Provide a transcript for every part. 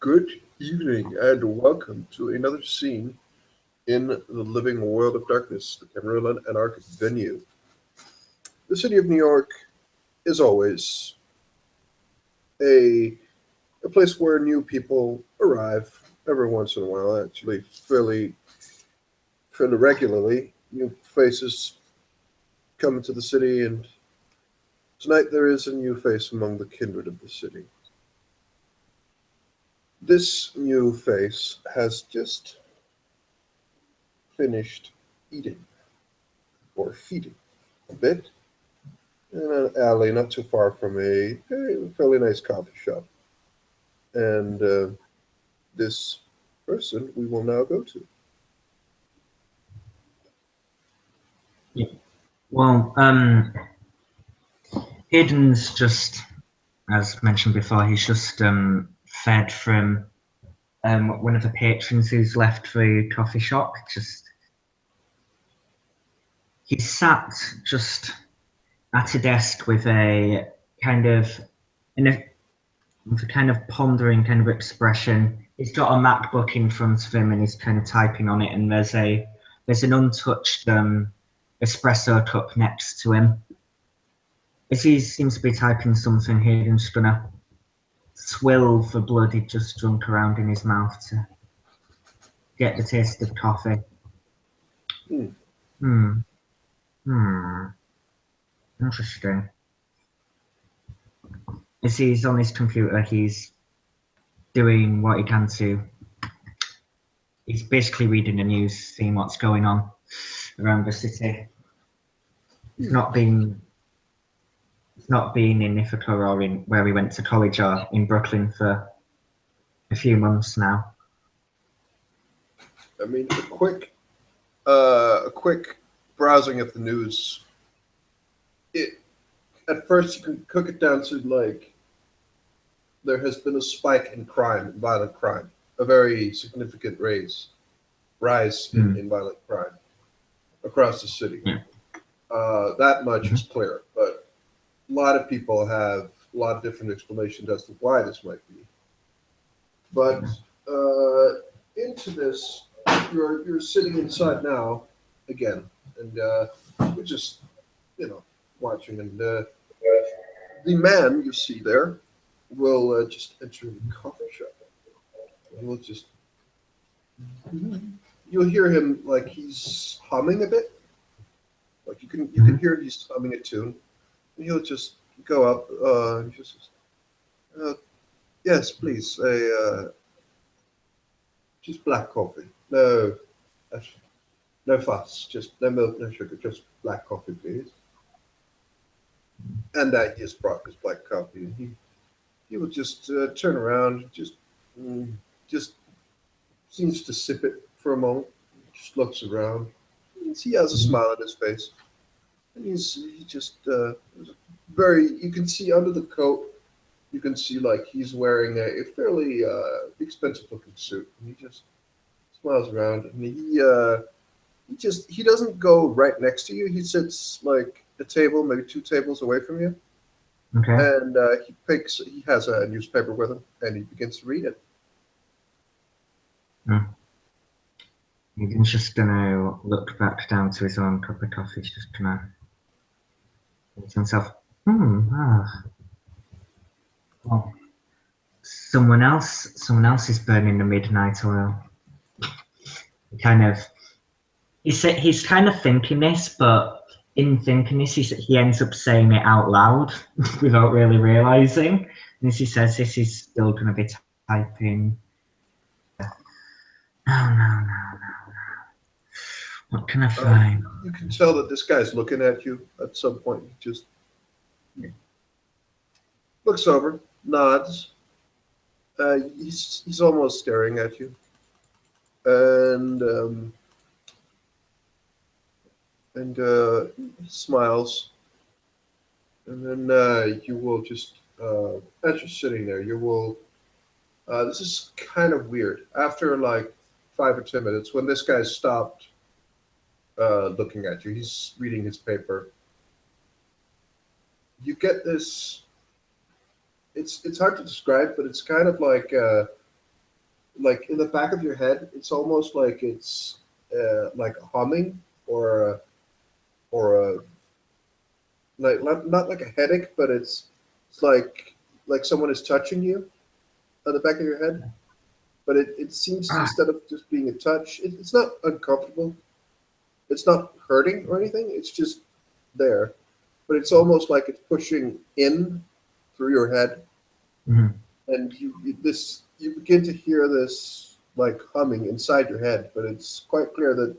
Good evening and welcome to another scene in the living world of darkness, the Cameroon Anarchic venue. The city of New York is always a, a place where new people arrive every once in a while, actually fairly regularly. New faces come into the city, and tonight there is a new face among the kindred of the city. This new face has just finished eating or feeding a bit in an alley not too far from a fairly nice coffee shop. And this person we will now go to. Yeah. Well, Aiden's just, as mentioned before, he's just fed from one of the patrons who's left the coffee shop. He's sat just at a desk with a kind of in a, with a kind of pondering kind of expression. He's got a MacBook in front of him and he's kind of typing on it, and there's an untouched espresso cup next to him. As he seems to be typing something, Hayden's just gonna swill the blood he'd just drunk around in his mouth to get the taste of coffee. Hmm. Hmm. Hmm. Interesting. As he's on his computer, he's doing what he can to. He's basically reading the news, seeing what's going on around the city. He's not been in Ithaca or in where he went to college or in Brooklyn for a few months now. I mean, a quick browsing of the news. It at first you can cook it down to like there has been a spike in crime, violent crime, a very significant rise in violent crime across the city. Yeah. That much is clear, but a lot of people have a lot of different explanations as to why this might be. But into this, you're sitting inside now again, and we're just watching. And the man you see there will just enter the coffee shop, and we'll just you'll hear him like he's humming a bit, like you can hear he's humming a tune, and he'll just go up and just uh, yes, please, just black coffee. No, uh, no fuss. Just no milk, no sugar. Just black coffee, please. And he has brought his black coffee, and he will just turn around, mm, just seems to sip it for a moment, just looks around. He has a smile on his face, and he just very. You can see under the coat. You can see like he's wearing a fairly expensive looking suit, and he just smiles around, and he doesn't go right next to you. He sits like a table, maybe two tables away from you, Okay. and he has a newspaper with him, and he begins to read it. He's just gonna look back down to his own cup of coffee. He's just gonna think to himself, well, someone else is burning the midnight oil. He's kind of thinking this, but in thinking this, he ends up saying it out loud without really realizing. And as he says this, he's still going to be typing. No. What can I find? You can tell that this guy's looking at you at some point. He just looks over, nods. He's almost staring at you, and he smiles, and then you will just as you're sitting there, you will. This is kind of weird. After like 5 or 10 minutes, when this guy stopped looking at you, he's reading his paper. You get this. It's hard to describe, but it's kind of like like in the back of your head, it's almost like it's like a humming or a like not like a headache, but it's like someone is touching you on the back of your head. But it seems Ah, instead of just being a touch, it's not uncomfortable. It's not hurting or anything. It's just there. But it's almost like it's pushing in through your head, mhm. and you begin to hear this like humming inside your head. But it's quite clear that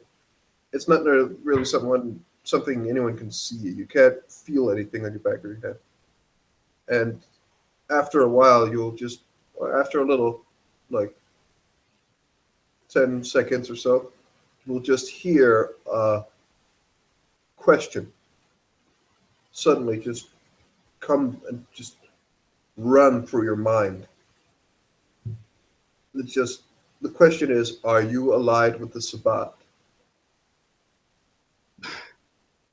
it's not really something anyone can see. You can't feel anything on your back of your head. And after a while, after a little, like 10 seconds or so, you'll just hear a question suddenly just come and just run through your mind. It's just the question is, are you allied with the Sabbat?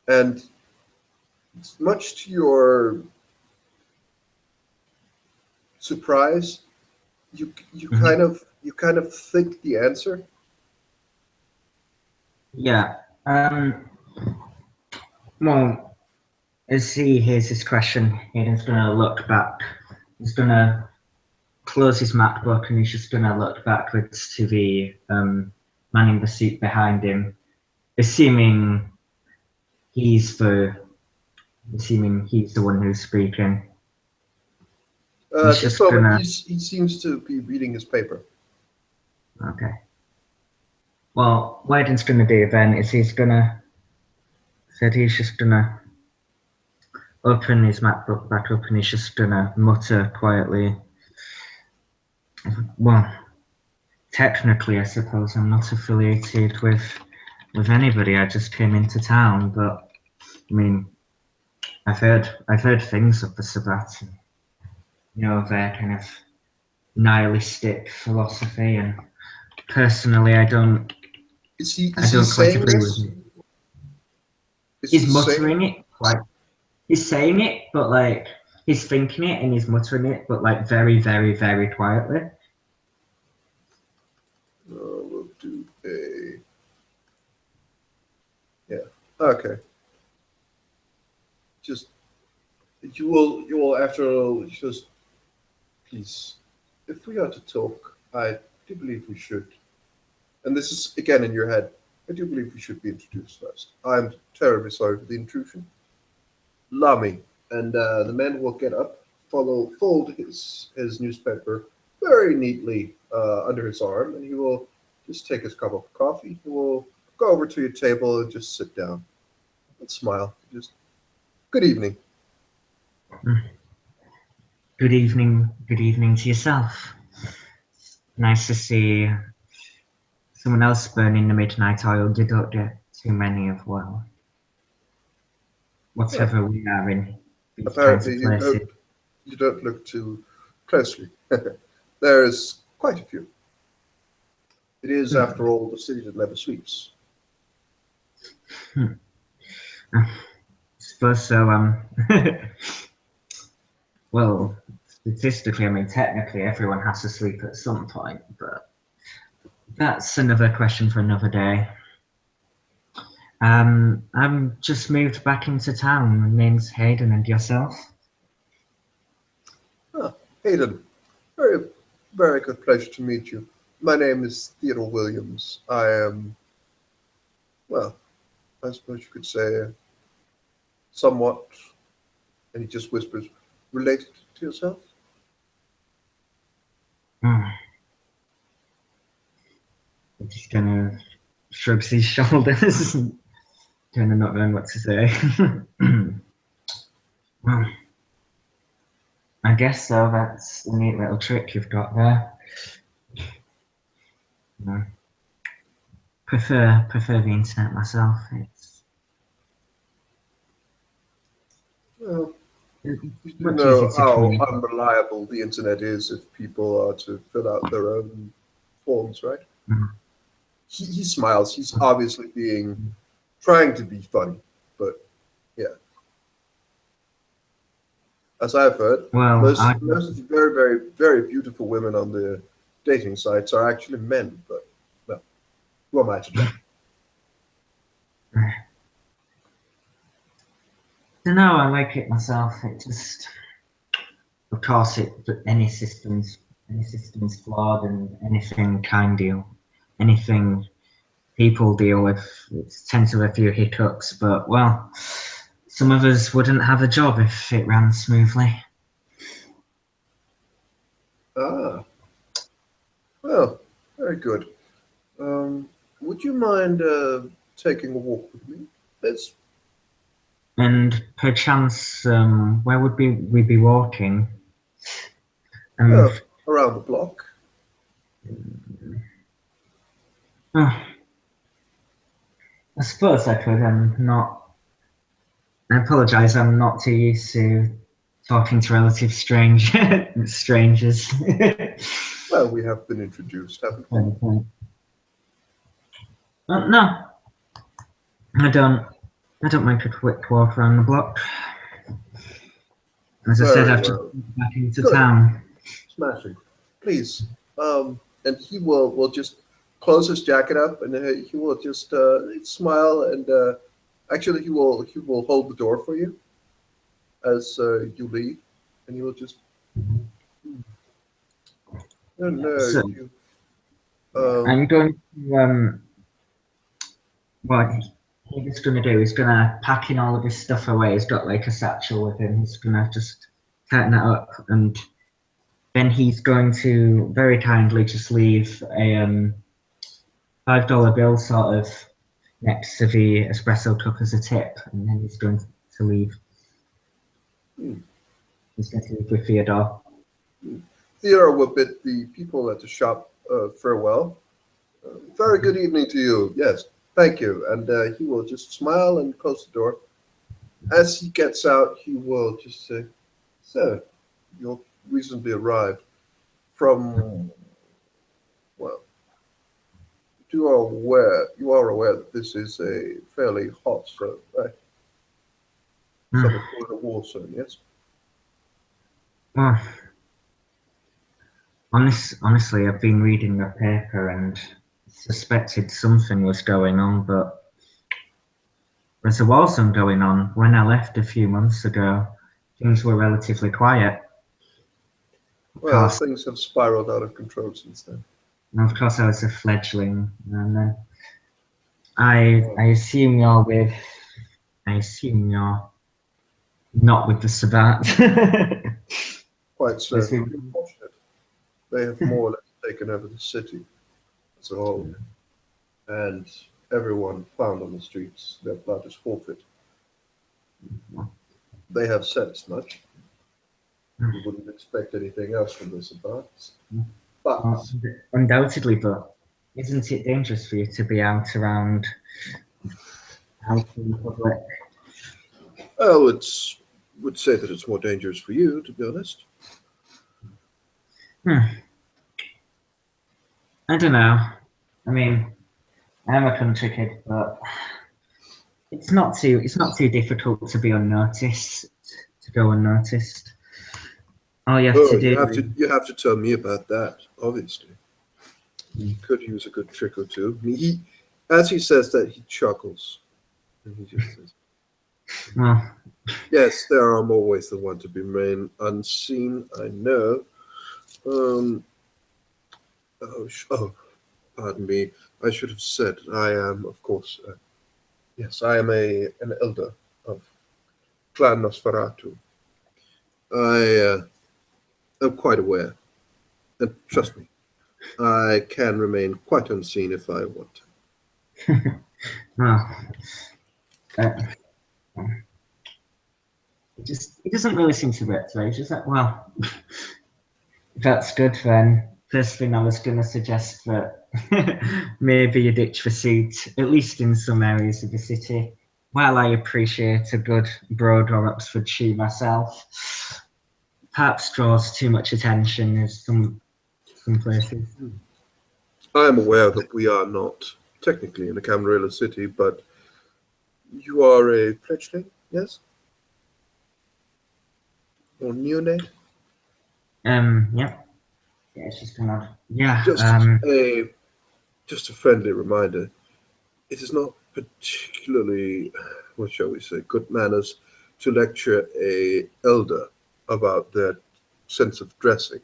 And much to your surprise, Mhm. you kind of think the answer. Yeah. Well, as he hears this question, Hayden's gonna look back. He's gonna close his MacBook and he's just gonna look backwards to the man in the seat behind him, assuming he's the assuming he's the one who's speaking. He's At this just moment, gonna he seems to be reading his paper. okay. Well, what Hayden's gonna do then is he's just gonna open his MacBook back up and he's just gonna mutter quietly. Well, technically, I suppose I'm not affiliated with anybody. I just came into town, but I mean, I've heard things of the Sabbat, and, their kind of nihilistic philosophy, and personally, I Is he don't quite saying agree with this? it. Is He's he saying? muttering it, like he's saying it, but like he's thinking it and he's muttering it, but like very, very, very quietly. We'll do a yeah. Okay. Just you will after all just please. If we are to talk, I do believe we should. And this is again in your head. I do believe we should be introduced first. I'm terribly sorry for the intrusion. Lami, and the man will get up, fold his newspaper very neatly under his arm, and he will just take his cup of coffee. He will go over to your table and just sit down and smile. Just good evening. Good evening to yourself. Nice to see someone else burning the midnight oil. You don't get too many of, well, Well, whatever we are in these kinds apparently of places. you don't look too closely. There is quite a few. It is, Hmm. after all, the city that never sleeps. Hmm. I suppose so. Well, statistically, I mean, technically, everyone has to sleep at some point, but that's another question for another day. I'm just moved back into town. My name's Hayden, and yourself? Ah, Hayden, very, very good pleasure to meet you. My name is Theodore Williams. I am, well, I suppose you could say somewhat, and he just whispers, related to yourself? Hmm. I'm just kind of shrugs his shoulders, kind of not knowing what to say. Well, I guess so. That's a neat little trick you've got there. No, prefer the internet myself. Well, It's you do much easier know to how communicate. unreliable the internet is if people are to fill out their own forms, right? Mhm. He smiles. He's obviously trying to be funny, but yeah, as I've heard, Well, most of the very, very, very beautiful women on the dating sites are actually men, but, well, who am I to judge? I don't know, I like it myself. It just, of course, any system's flawed, and anything anything people deal with, it tends to have a few hiccups. But well, some of us wouldn't have a job if it ran smoothly. Ah, well, very good. Would you mind taking a walk with me? Let's, And perchance, where would we be walking? Um, well, around the block. oh, I suppose I could. I'm not. I apologise. I'm not too used to talking to relative strangers. Well, we have been introduced, haven't we? No, I don't. I don't make a quick walk around the block. As I said, Very I've just well. been back into Good. town. Smashing. Please. And he will just close his jacket up, and he will just smile, and actually he will hold the door for you as you leave, and he will just. And So you. Um, I'm going to. What he's going to do, he's going to pack in all of his stuff away. He's got like a satchel with him. He's going to just tighten that up, and then he's going to very kindly just leave a $5 bill sort of next to the espresso cup as a tip, and then he's going to leave. hmm. He's going to leave with Theodore. Theodore will bid the people at the shop farewell. Very good evening to you. Yes, thank you. And he will just smile and close the door. As he gets out, he will just say, "Sir, you're reasonably arrived from, well, you are aware that this is a fairly hot zone, right? Some would call it a war zone, yes? Well, honestly, I've been reading the paper and suspected something was going on, but there wasn't going on. When I left a few months ago, things were relatively quiet. Of Well, course, things have spiraled out of control since then. I was a fledgling, and then I assume you're with. I assume you're not with the Savant. Quite As we- certain. Unfortunate. They have more or less taken over the city as a whole, and everyone found on the streets, their blood is forfeit. They have said as much. You wouldn't expect anything else from this advance. But, Undoubtedly, but isn't it dangerous for you to be out in public? I would say that it's more dangerous for you, to be honest. I don't know. I mean, I'm a country kid, but it's not too difficult to be unnoticed, to go unnoticed. All you have Oh, to you do. have to tell me about that, obviously. He could use a good trick or two. I mean, as he says that, he chuckles. And he just says, Well, yes, there are more ways than one to be remain unseen, I know. Um, oh, pardon me. I should have said I am, of course, yes, I am an elder of Clan Nosferatu. I am quite aware, and trust me, I can remain quite unseen if I want to. well, uh, it doesn't really seem to work today. Just like, well, that's good then. First thing I was going to suggest that maybe you ditch the seat, at least in some areas of the city. While I appreciate a good Broad or Oxford shoe myself, perhaps draws too much attention in some places. I am aware that we are not technically in a Camarilla city, but you are a fledgling, yes? Or neonate? Yeah. Yeah, she's gonna. Yeah. Just a friendly reminder. It is not particularly, what shall we say, good manners to lecture a elder about their sense of dressing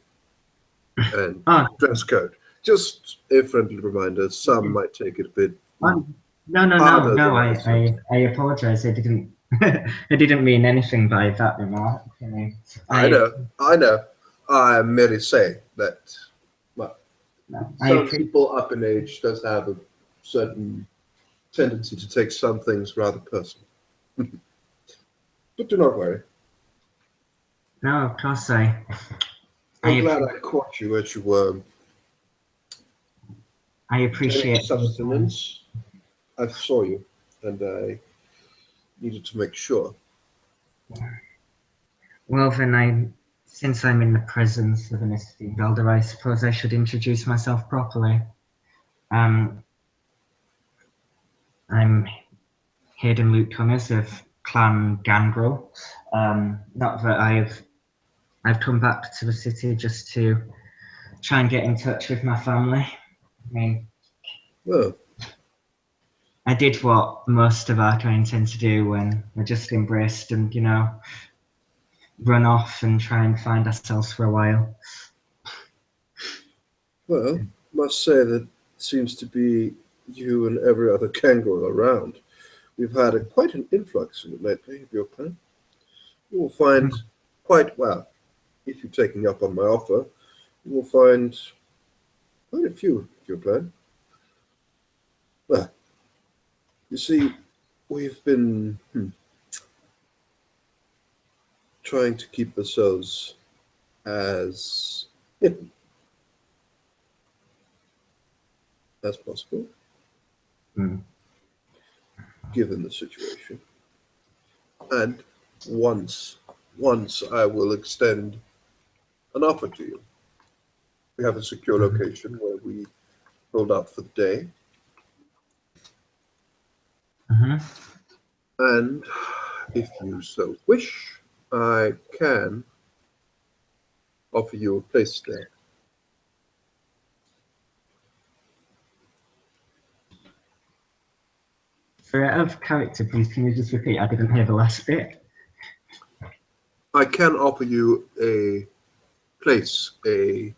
and Oh, dress code. Just a friendly reminder. Some might take it a bit oh, no, no, no, harder no. than others. I apologize. I didn't. I didn't mean anything by that remark. I mean, I I. know, I know. I'm merely saying that, well, No, some people up in age does have a certain tendency to take some things rather personal. But do not worry. no, of course I, I'm glad I caught you as you were I gaining appreciate. sustenance. I saw you, and I needed to make sure. Well, then since I'm in the presence of an esteemed elder, I suppose I should introduce myself properly. Um, I'm Hayden Luke Connors of Clan Gangrel. Not that I've come back to the city just to try and get in touch with my family. I mean, Well, I did what most of our kind tend to do when we're just embraced and, run off and try and find ourselves for a while. well, must say that seems to be you and every other kangaroo around. We've had quite an influx in it lately of your clan. You will find quite well, if you're taking up on my offer, you will find quite a few of your clan. Well, you see, we've been trying to keep ourselves as hidden as possible, Mm. given the situation. And once I will extend an offer to you. We have a secure location where we hold out for the day, Mm-hmm. and if you so wish, I can offer you a place there. For out of character, please, can you just repeat? I didn't hear the last bit. I can offer you a place, a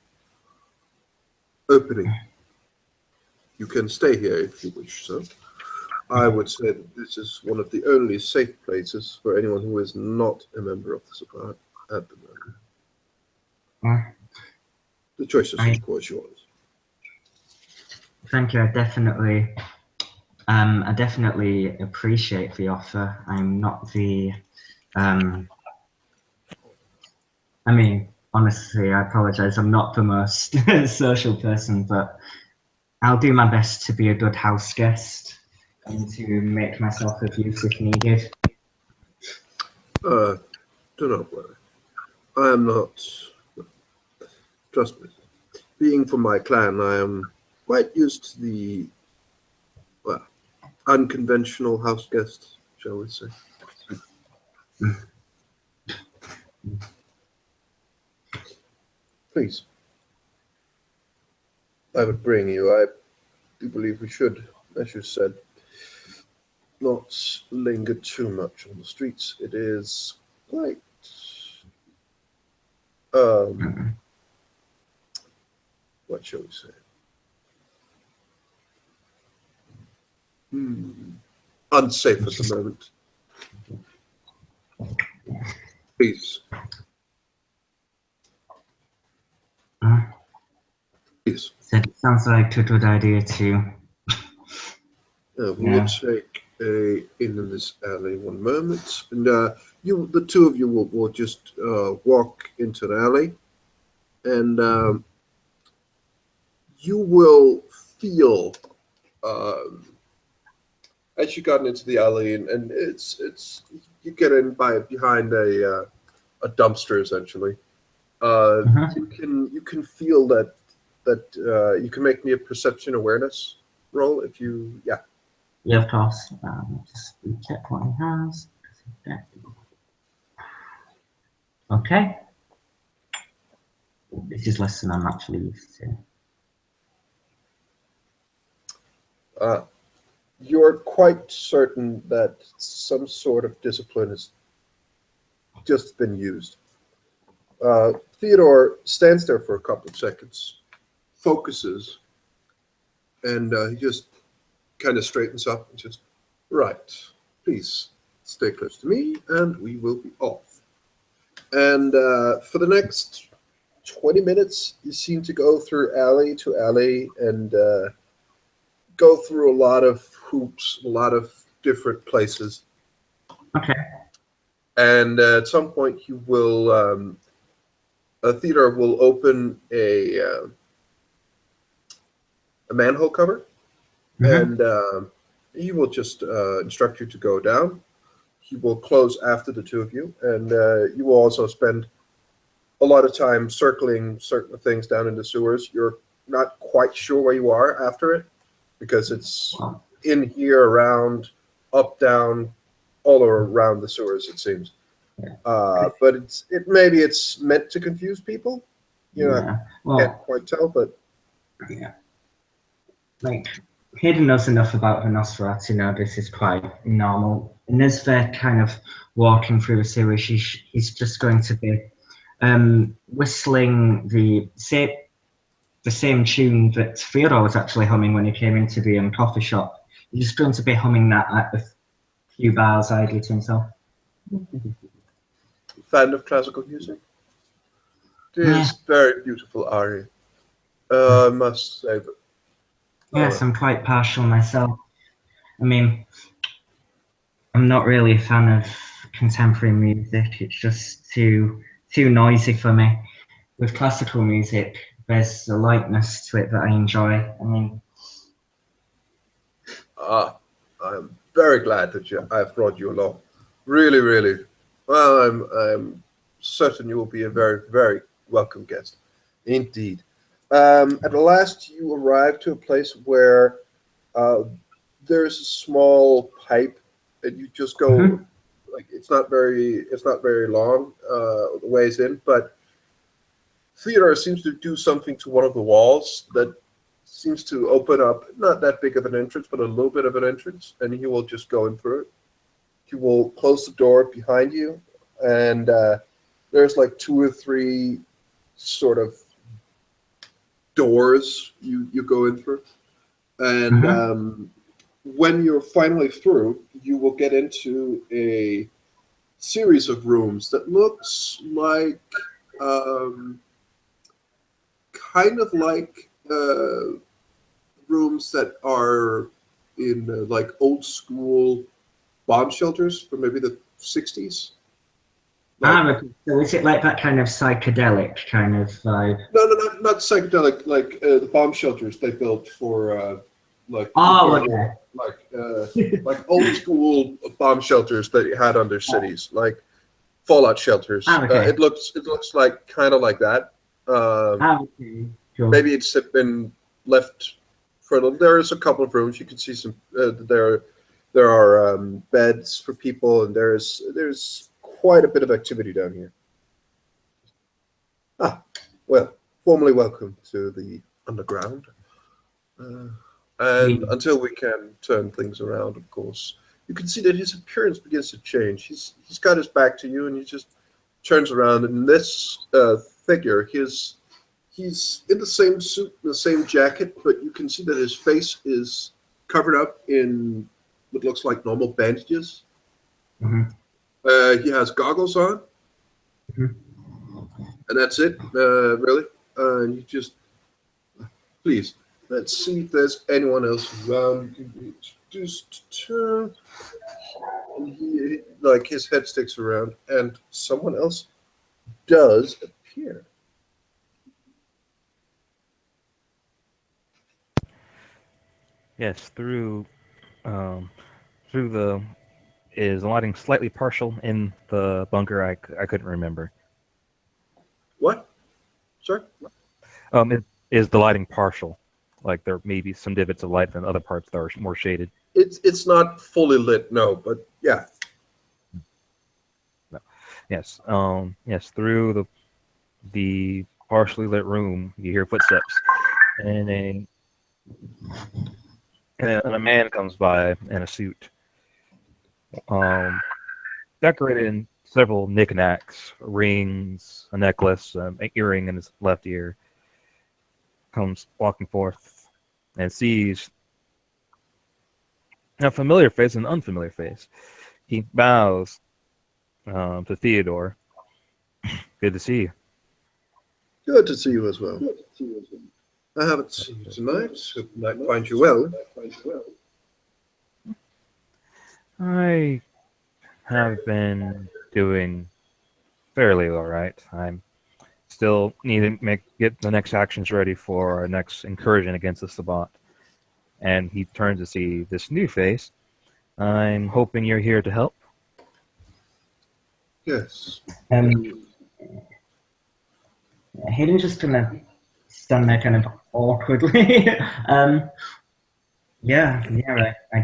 opening. You can stay here if you wish, so. I would say that this is one of the only safe places for anyone who is not a member of the supply at the moment. Well, The choice is, I of course, yours. thank you. I definitely appreciate the offer. I'm not the, I mean, honestly, I apologize. I'm not the most social person, but I'll do my best to be a good house guest and to make myself of use if needed. Do not worry. I am not, trust me, being from my clan, I am quite used to the, well, unconventional house guests, shall we say. Please, I would bring you. I do believe we should, as you said, not linger too much on the streets. It is quite, um, what shall we say? Unsafe at the moment. Please, please. So it sounds like a good idea to. We will take a in this alley one moment, and you, the two of you, will just walk into the alley, and you will feel as you got into the alley, and it's you get in by behind a dumpster essentially. You can feel that you can make me a perception awareness roll if you yeah. Yeah, of course. Just check what he has. Okay. this is less than I'm actually used to. You're quite certain that some sort of discipline has just been used. Theodore stands there for a couple of seconds, focuses, and he just kind of straightens up and just, right, please stay close to me and we will be off. And for the next 20 minutes, you seem to go through alley to alley and go through a lot of hoops, a lot of different places. Okay. And at some point, you will, Theodore will open a manhole cover, and he will just instruct you to go down. He will close after the two of you, and you will also spend a lot of time circling certain things down in the sewers. You're not quite sure where you are after it, because it's in here, around, up, down, all around the sewers, it seems. But maybe it's meant to confuse people. You know, I can't quite tell, but yeah. Like, Hayden knows enough about the Nosferatu now. This is quite normal. And as they're kind of walking through the series, he's just going to be whistling the same tune that Theodore was actually humming when he came into the coffee shop. He's just going to be humming that at the few bars idly to himself. Fan of classical music? It is very beautiful aria, I must say. But, yes, I'm quite partial myself. I mean, I'm not really a fan of contemporary music. It's just too noisy for me. With classical music, there's a lightness to it that I enjoy. I mean, I'm very glad that I've brought you along. Really, really. Well, I'm certain you will be a very, very welcome guest. Indeed. At last, you arrive to a place where there's a small pipe, and you just go. Like it's not very long the ways in, but Theodore seems to do something to one of the walls that seems to open up not that big of an entrance, but a little bit of an entrance, and he will just go in through it. He will close the door behind you, and there's like 2 or 3 sort of doors you go in through, and when you're finally through, you will get into a series of rooms that looks like kind of like rooms that are in like old school bomb shelters from maybe the 60s. so is it like that kind of psychedelic kind of vibe? No, not psychedelic. Like the bomb shelters they built for like like old school bomb shelters that you had under cities, like fallout shelters. It looks like kind of like that. Cool. Maybe it's been left for a little. There's a couple of rooms you can see some. There are beds for people, and there's quite a bit of activity down here. Well, formally welcome to the underground. And until we can turn things around, of course, you can see that his appearance begins to change. He's got his back to you, and he just turns around. And this figure, he's in the same suit, the same jacket, but you can see that his face is covered up in what looks like normal bandages. He has goggles on, and that's it, really. And you just, please, let's see if there's anyone else around. You can be introduced to. And he, like, his head sticks around, and someone else does appear. Yes, through the is lighting slightly partial in the bunker. I couldn't remember. What? Sorry? Is the lighting partial? Like there may be some divots of light in other parts that are more shaded. It's not fully lit, no, but yeah. No. Yes. Yes. Through the partially lit room, you hear footsteps, and a man comes by in a suit, um, decorated in several knickknacks, rings, a necklace, an earring in his left ear. Comes walking forth and sees a familiar face and an unfamiliar face. He bows to Theodore. Good to see you. Good to see you as well. I haven't seen you tonight. Hope I might find you well. I have been doing fairly all right. I'm still need to get the next actions ready for our next incursion against the Sabbat. And he turns to see this new face. I'm hoping you're here to help. Yes. Hayden's just gonna stand there kind of awkwardly. I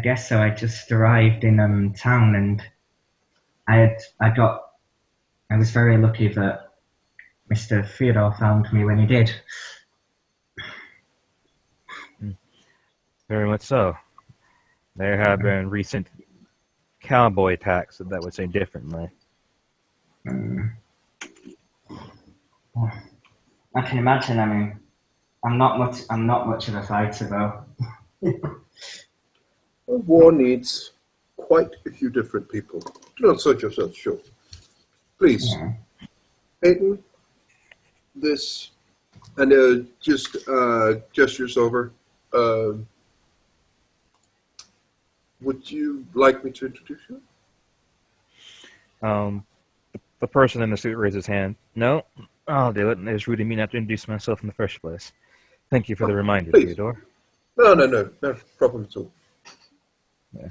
guess so. I just arrived in town, and I was very lucky that Mr. Theodore found me when he did. Very much so. There have been recent cowboy attacks that would say differently. Well, I can imagine. I mean, I'm not much of a fighter, though. A war needs quite a few different people. Do not sell yourself short. Please, Hayden, this, and just gestures over. Would you like me to introduce you? The person in the suit raises his hand. No, I'll do it. It's rude of me not to introduce myself in the first place. Thank you for the reminder, please. Theodore. No problem at all. Yeah.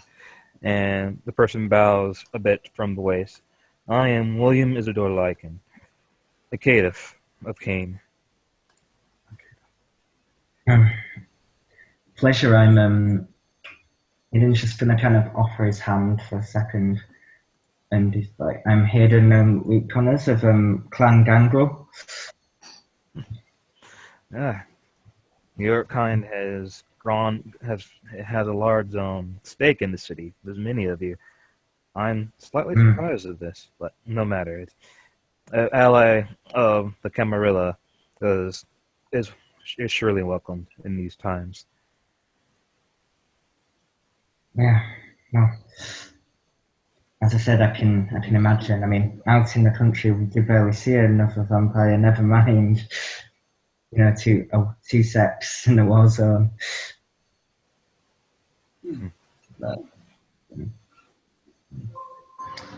And the person bows a bit from the waist. I am William Isidore Lycan, the caitiff of Cain. Pleasure. Hayden's just gonna kind of offer his hand for a second, and he's like, "I'm Hayden Luke Connors of Clan Gangrel." Your kind has had a large stake in the city. There's many of you. I'm slightly surprised at this, but no matter. It's ally of the Camarilla is surely welcomed in these times. Yeah, well, as I said, I can imagine. I mean, out in the country, we could barely see another vampire. Never mind, two sects in the war zone. But,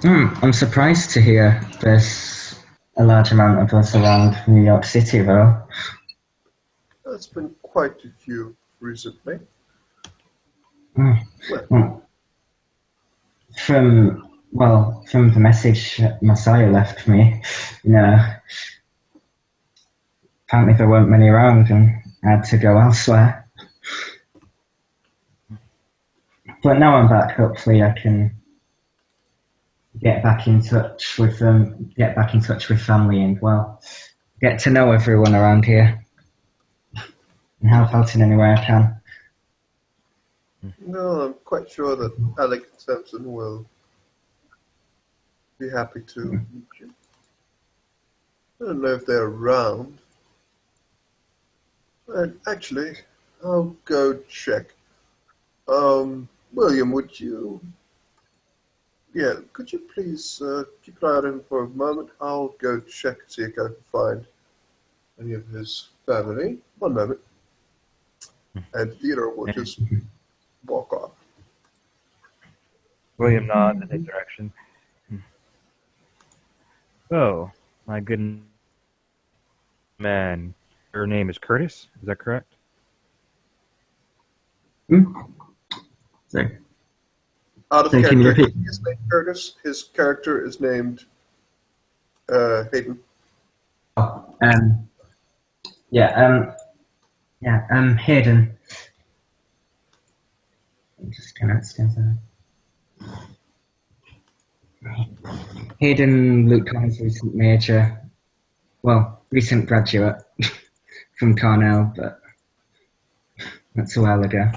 I'm surprised to hear there's a large amount of us around New York City, though. There's been quite a few recently. From the message Messiah left me, apparently there weren't many around and I had to go elsewhere. But now I'm back, hopefully I can get back in touch with family and, well, get to know everyone around here and help out in any way I can. No, I'm quite sure that Alec and Sampson will be happy to meet you. I don't know if they're around. Actually, I'll go check. William, could you please keep an eye on him for a moment? I'll go check and see if I can find any of his family. One moment. And Theodore will just walk off. William nods in his direction. Oh, my good man. Your name is Curtis? Is that correct? Sorry. Out of Can you character, repeat? his name Curtis. His character is named Hayden. Hayden. I'm just gonna stand there. Hayden Luke Connors, recent major. Well, recent graduate from Cornell, but that's a while ago.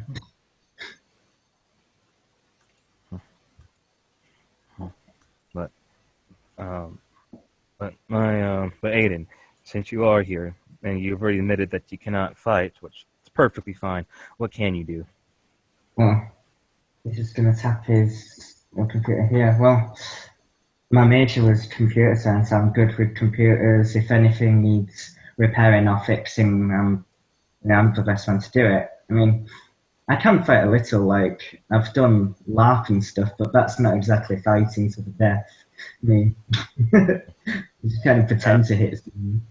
Um, but Aiden, since you are here and you've already admitted that you cannot fight, which is perfectly fine, what can you do? Well, he's just gonna tap his computer here. Well, my major was computer science. I'm good with computers. If anything needs repairing or fixing, I'm the best one to do it. I mean, I can fight a little, like, I've done LARP and stuff, but that's not exactly fighting to the death. I mean, you just kind of pretend to hit someone.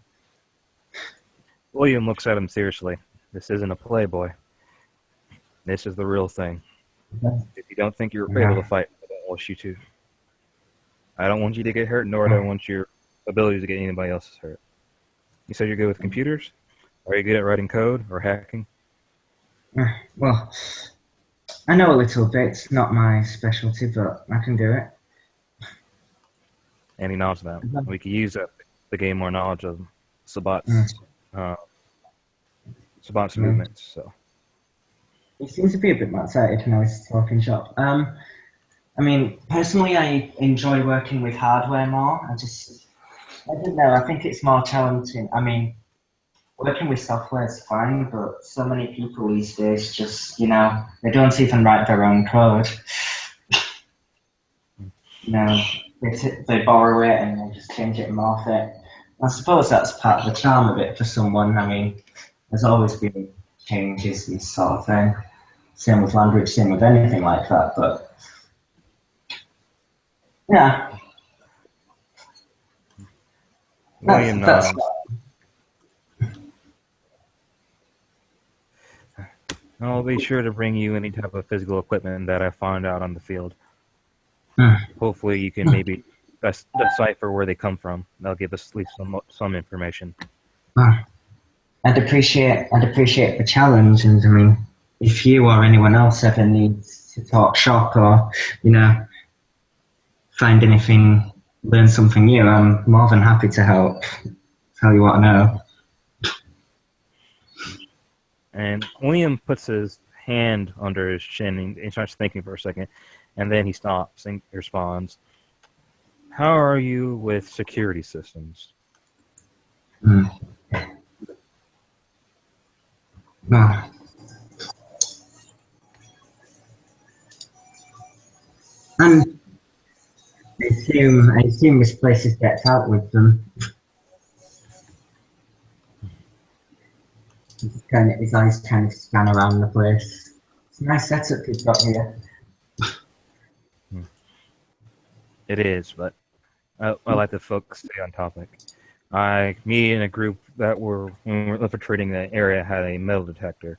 William looks at him seriously. This isn't a playboy. This is the real thing. If you don't think you're able to fight, I don't want you to. I don't want you to get hurt, nor do I want your ability to get anybody else hurt. You said you're good with computers? Are you good at writing code or hacking? Well, I know a little bit. It's not my specialty, but I can do it. Any knowledge of that? We could use that to gain more knowledge of Sabat's movements. So He seems to be a bit more excited when I was talking shop. I mean, personally, I enjoy working with hardware more. I don't know. I think it's more challenging. I mean, working with software is fine, but so many people these days just, they don't even write their own code. They borrow it and they just change it and morph it. I suppose that's part of the charm of it for someone. I mean, there's always been changes and sort of thing. Same with language, same with anything like that, but yeah. William nods. I'll be sure to bring you any type of physical equipment that I find out on the field. Hopefully you can maybe decipher where they come from. That'll give us at least some information. I'd appreciate the challenge, and I mean, if you or anyone else ever needs to talk shop or, find anything, learn something new, I'm more than happy to help. Tell you what I know. And William puts his hand under his chin and he starts thinking for a second, and then he stops and responds, "How are you with security systems?" No. And I assume this place is decked out with them. His eyes kind of scan around the place. It's a nice setup you've got here. It is, but I like to stay on topic. Me and a group that when we were infiltrating the area had a metal detector.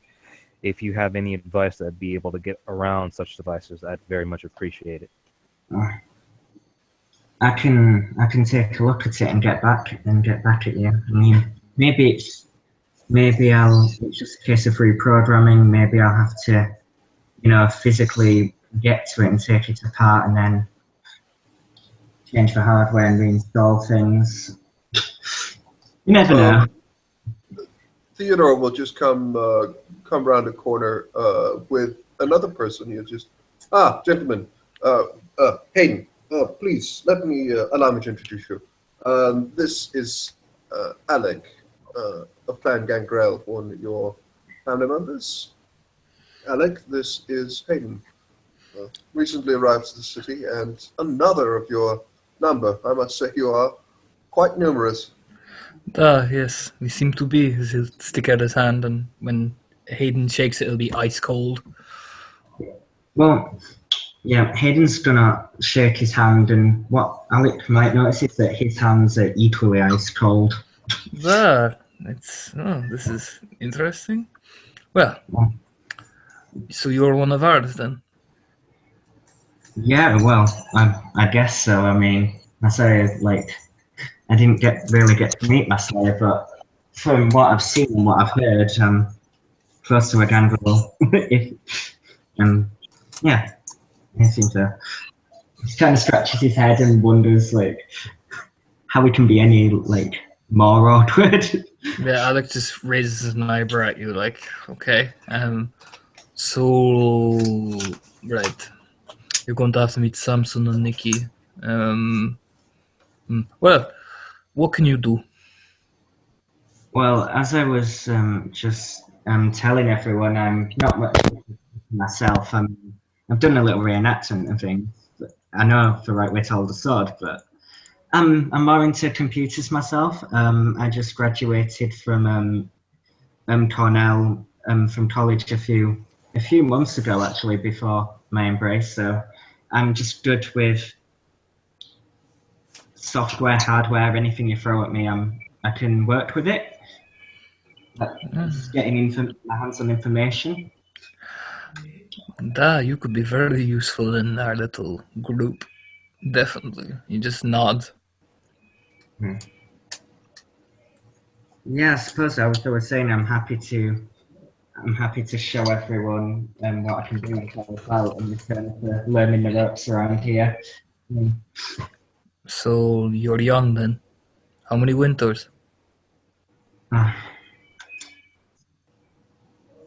If you have any advice that'd be able to get around such devices, I'd very much appreciate it. I can take a look at it and get back at you. I mean, maybe it's just a case of reprogramming. Maybe I'll have to, physically get to it and take it apart and then change the hardware and reinstall things. You never know. Theodore will just come round the corner with another person. He'll just, gentlemen, Hayden, please allow me to introduce you. This is Alec of Clan Gangrel, one of your family members. Alec, this is Hayden. Recently arrived to the city, and another of your number. I must say you are quite numerous. Yes, we seem to be. He'll stick out his hand, and when Hayden shakes it, it'll be ice cold. Well, yeah, Hayden's gonna shake his hand, and what Alec might notice is that his hands are equally ice cold. This is interesting. Well, so you're one of ours then? Yeah, well, I guess so. I mean, I say, I didn't really get to meet my slayer, but from what I've seen and what I've heard, close to a gangrel. Yeah, he seems to. He kind of scratches his head and wonders, how he can be any, more awkward. Yeah, Alex just raises an eyebrow at you, like, okay, so right, you're going to have to meet Samson and Nikki. Well, what can you do? Well, as I was just telling everyone, I'm not much myself. I've done a little reenactment and things. I know the right way to hold a sword, but I'm more into computers myself. I just graduated from Cornell from college a few months ago, actually, before my embrace. So I'm just good with software, hardware, anything you throw at me. I can work with it. Just getting my hands on information. You could be very useful in our little group. Definitely. You just nod. Yeah, I suppose I was saying I'm happy to show everyone what I can do and help out in return for learning the ropes around here. So you're young then. How many winters?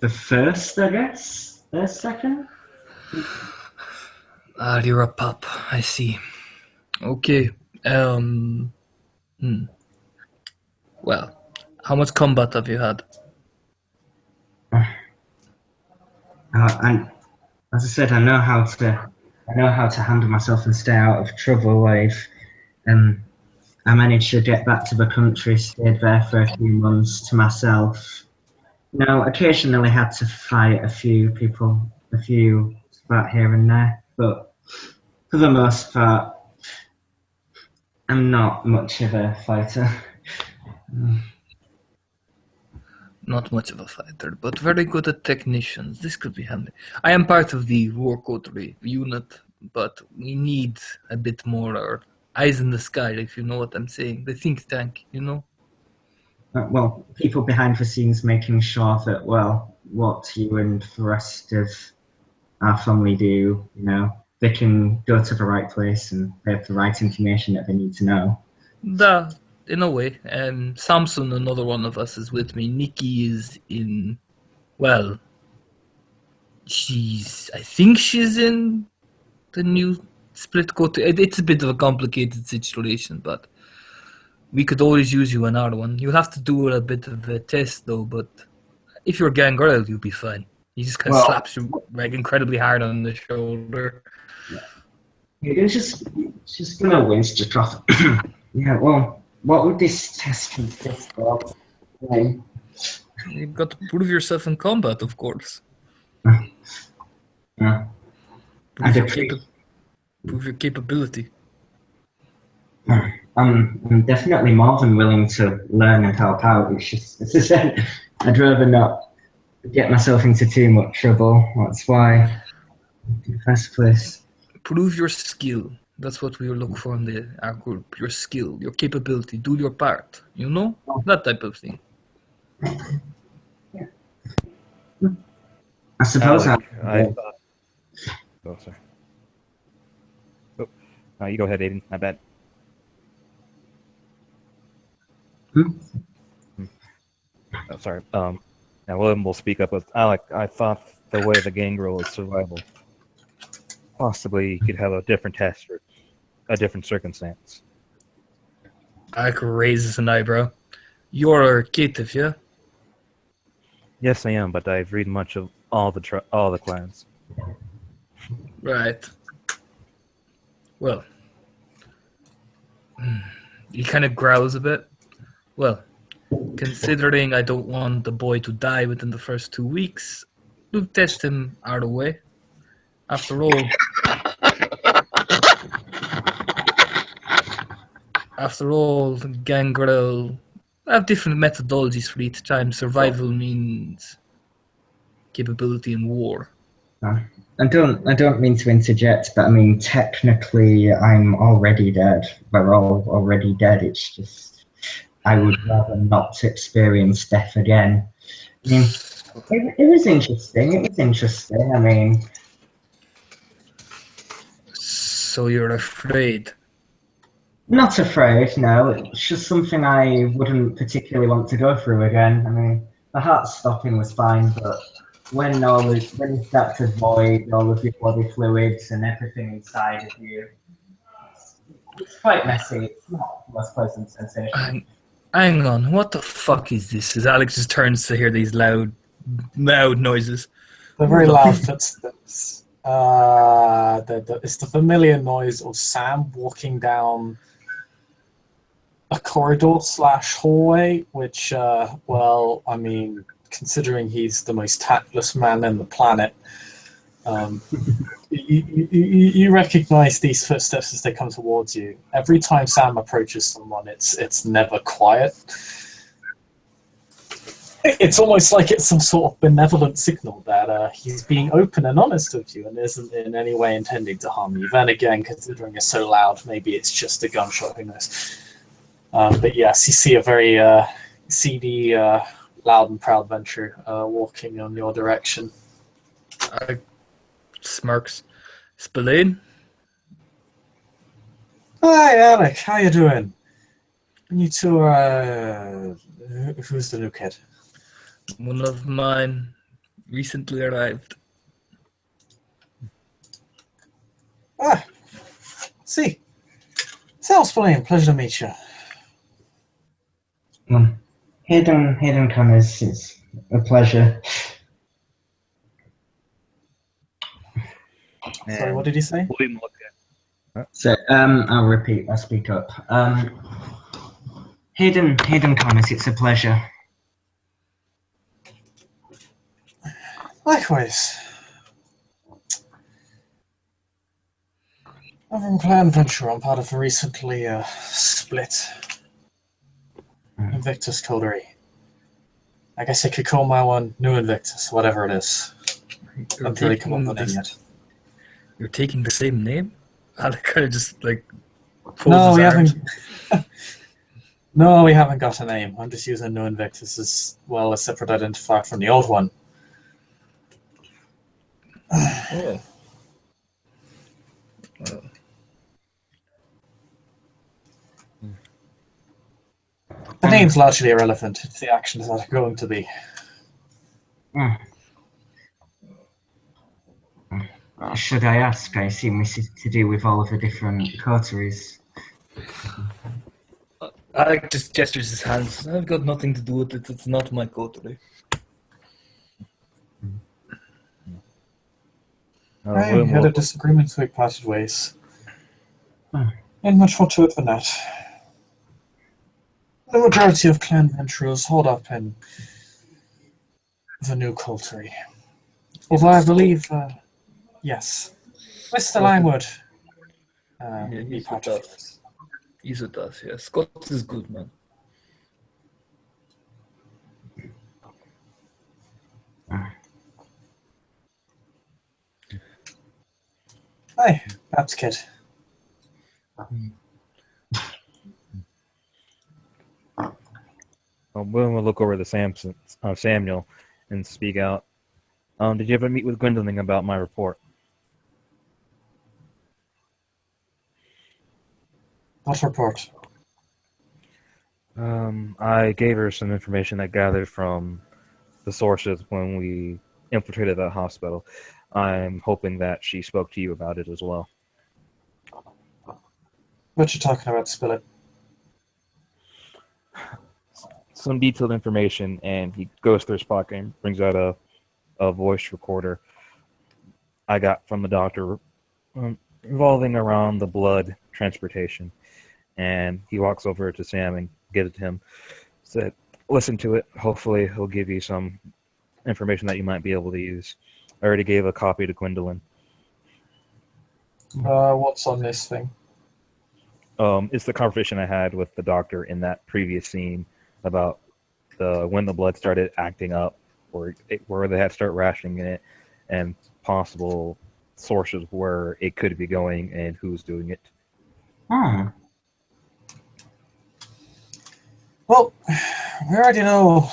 The first, I guess. The second. You're a pup. I see. Okay. Well, how much combat have you had? And as I said, I know how to handle myself and stay out of trouble. I managed to get back to the country, stayed there for a few months to myself. Occasionally had to fight a few people, a few spot here and there, but for the most part, I'm not much of a fighter. Not much of a fighter, but very good at technicians. This could be handy. I am part of the war coterie unit, but we need a bit more eyes in the sky, if you know what I'm saying. The think tank, you know? Well, people behind the scenes making sure that, well, what you and the rest of our family do, they can go to the right place and they have the right information that they need to know. In a way. Samson, another one of us, is with me. Nikki is in, well, I think she's in the new split coterie. It's a bit of a complicated situation, but we could always use you in our one. You'll have to do a bit of a test, though, but if you're gangrel, you'll be fine. He just kind of slaps you like incredibly hard on the shoulder. It's just gonna waste your trust. Yeah, well, what would this test consist of? You've got to prove yourself in combat, of course. Yeah. Prove your capability. I'm definitely more than willing to learn and help out. It's just, as I said, I'd rather not get myself into too much trouble. That's why, in the first place. Prove your skill. That's what we look for in our group. Your skill, your capability, do your part. You know? That type of thing. Yeah. I suppose Oh, sorry. Oh, no, you go ahead, Aiden. My bad. Oh, sorry. Now William will speak up with Alec. I thought the way the gangrel is survival. Possibly you could have a different test for a different circumstance. Alec raises an eyebrow. You're a caitiff, yeah? Yes, I am, but I've read much of all the clans. Right. Well, he kind of growls a bit. Well, considering I don't want the boy to die within the first 2 weeks, we'll test him our way. After all, gangrel have different methodologies for each time. Survival means capability in war. I don't mean to interject, but I mean, technically, I'm already dead. We're all already dead. It's just, I would rather not experience death again. I mean, it was interesting. I mean... So you're afraid? Not afraid, no. It's just something I wouldn't particularly want to go through again. I mean, the heart stopping was fine, but when you start to void all of your body fluids and everything inside of you, it's quite messy. It's not the most pleasant sensation. Hang on, what the fuck is this? As Alex just turns to hear these loud noises. The very loud footsteps. It's the familiar noise of Sam walking down a corridor / hallway, which, well, I mean, considering he's the most tactless man on the planet, you recognize these footsteps as they come towards you. Every time Sam approaches someone, it's never quiet. It's almost like it's some sort of benevolent signal that he's being open and honest with you and isn't in any way intending to harm you. Then again, considering it's so loud, maybe it's just a gunshot, who knows. But yes, you see a very seedy, loud and proud Venture walking in your direction. Smirks. Spillane? Hi, Alec. How you doing? You two are... who's the new kid? One of mine recently arrived. Ah, see. Sal Spillane, pleasure to meet you. Hayden Connors, it's a pleasure. Sorry, what did you say? William looked at So, I'll speak up. Hayden Connors, it's a pleasure. Likewise. I'm from Clan Venture. I'm part of a recently split Invictus coterie. I guess I could call my one New Invictus, whatever it is. I haven't really come up with it yet. You're taking the same name? Alec kind of just like No, we arms. haven't. No, we haven't got a name. I'm just using New Invictus as well, a separate identifier from the old one. Oh. The name's largely irrelevant. It's the actions that are going to be. Should I ask? I assume this is to do with all of the different coteries. Alec just gestures his hands. I've got nothing to do with it. It's not my coterie. I had a disagreement, so we parted ways. Ain't much more to it than that. The majority of clan venturers hold up in the new coterie. Although I believe, yes, Mr. Langwood be he's part with of us. it. He's with us, yeah. Scott is good, man. Hi, perhaps kid. We'll look over the Samuel and speak out. Did you ever meet with Gwendolyn about my report? What report? I gave her some information I gathered from the sources when we infiltrated that hospital. I'm hoping that she spoke to you about it as well. What you talking about, Spill it? Some detailed information, and he goes through his pocket and brings out a voice recorder I got from the doctor revolving around the blood transportation. And he walks over to Sam and gives it to him. Said, listen to it. Hopefully he'll give you some information that you might be able to use. I already gave a copy to Gwendolyn. What's on this thing? It's the conversation I had with the doctor in that previous scene about when the blood started acting up, or where they had to start rationing it, and possible sources where it could be going and who's doing it. Well, we already know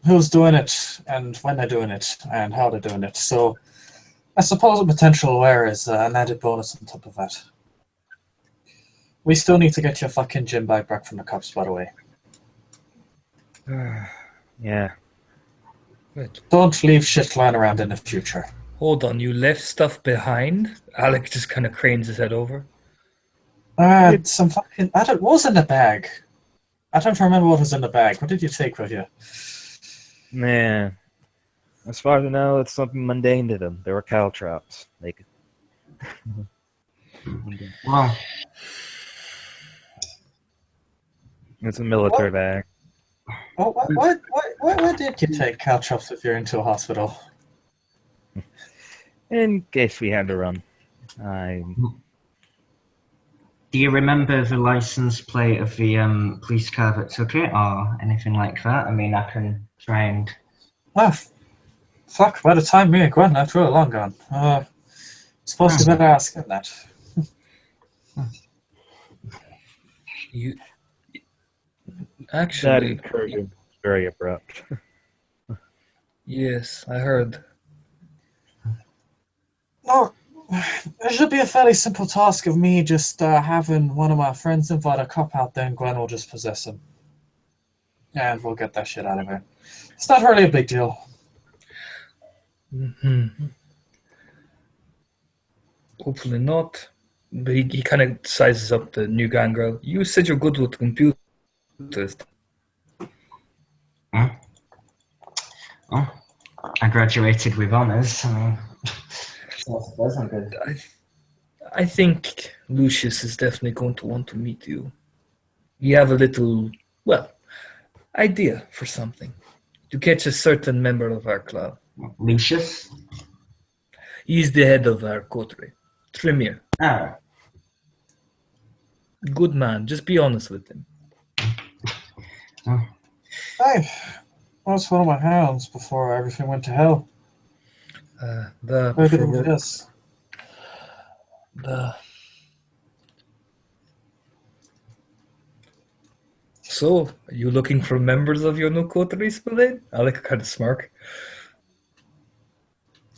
who's doing it, and when they're doing it, and how they're doing it, so I suppose a potential where is an added bonus on top of that. We still need to get your fucking gym bag back from the cops, by the way. Yeah. Wait, Don't leave shit lying around in the future. hold on. You left stuff behind? Alec just kind of cranes his head over. Some fucking... what was in the bag? I don't remember what was in the bag. What did you take with you? Man, as far as I know, it's something mundane to them. They were cow traps. They could... Well, It's a military bag. Oh, why did you take cow traps if you're into a hospital? In case we had to run. do you remember the license plate of the police car that took it, or anything like that? I mean, I can try and... Well, fuck, by the time me and Gwen left, we were long gone. Supposed to better ask him that. You That actually, incursion was very abrupt. yes, I heard. No, it should be a fairly simple task of me just having one of my friends invite a cop out there and Gwen will just possess him. And we'll get that shit out of her. It's not really a big deal. Mm-hmm. Hopefully not. But he kind of sizes up the new gangrel. You said you're good with computers. Hmm? Oh, I graduated with honours. I mean, so it wasn't good. I think Lucius is definitely going to want to meet you. We have a little, well, idea for something. To catch a certain member of our club. Lucius? He's the head of our coterie. Tremere. Oh. Good man. Just be honest with him. Oh. Hey, that's one of my hounds before everything went to hell. The Where did we do this? So, are you looking for members of your new coterie, Spillane? I like a kind of smirk.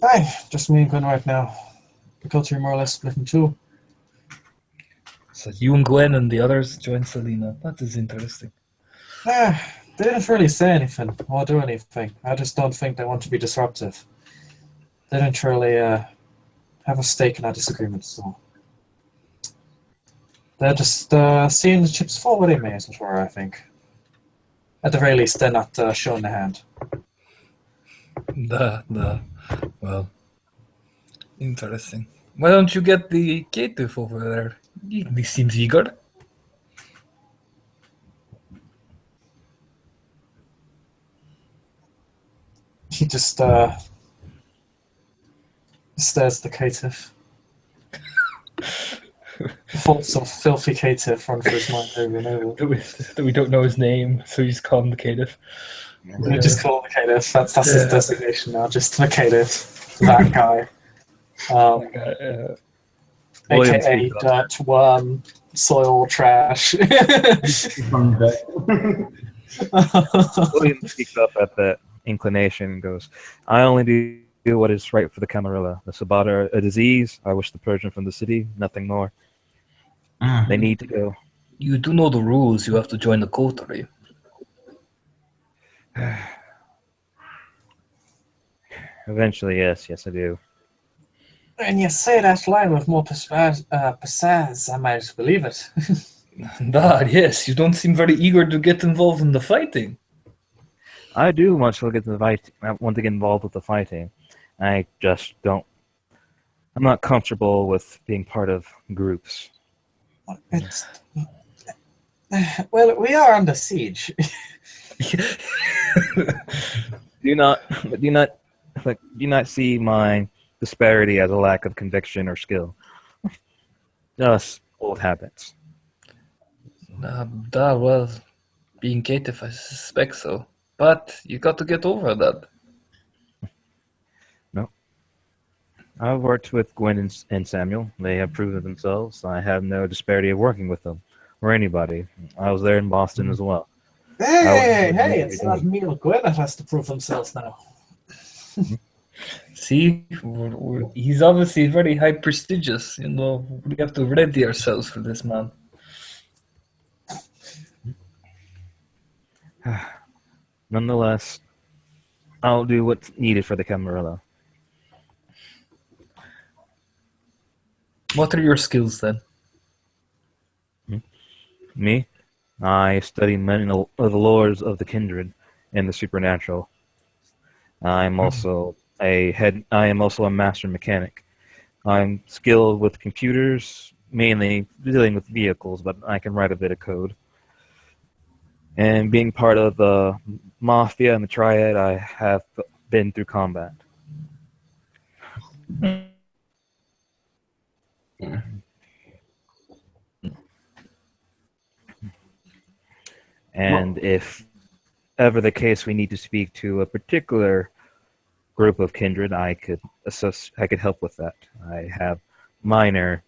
Hey, just me and Gwen right now. The culture more or less split in two. So you and Gwen and the others join Selena. That is interesting. They didn't really say anything or do anything. I just don't think they want to be disruptive. They didn't really have a stake in our disagreement, so they're just seeing the chips fall where they may, as it were, I think. At the very least, they're not showing their hand. Well, interesting. Why don't you get the caitiff over there? He seems eager. He just stares at the caitiff. Thoughts of filthy caitiff run through his mind over and over. That we don't know his name, so we just call him the caitiff. We just call him the caitiff. That's his designation now, just the caitiff. That guy. AKA dirt, worm, soil, trash. William speaks up at that inclination and goes, I only do what is right for the Camarilla. The Sabbat are a disease. I wish the Persian from the city, nothing more. They need to go. You do know the rules. You have to join the coterie. Eventually, yes, I do. And you say that line with more pizzazz, I might believe it. Yes, you don't seem very eager to get involved in the fighting. I do want to get I want to get involved with the fighting. I just don't. I'm not comfortable with being part of groups. Well, we are under siege. Do not see my disparity as a lack of conviction or skill. Just old habits. Well, being caitiff, I suspect so. But you got to get over that. No. I've worked with Gwen and Samuel. They have proven themselves. I have no disparity of working with them or anybody. I was there in Boston as well. Hey, it's not me or Gwen that has to prove themselves now. See, he's obviously very high prestigious. We have to ready ourselves for this man. Nonetheless, I'll do what's needed for the Camarilla. What are your skills then? Me? I study many of the lores of the kindred and the supernatural. I am also a master mechanic. I'm skilled with computers, mainly dealing with vehicles, but I can write a bit of code. And being part of the Mafia and the Triad, I have been through combat. And if ever the case we need to speak to a particular group of kindred, I could help with that. I have minor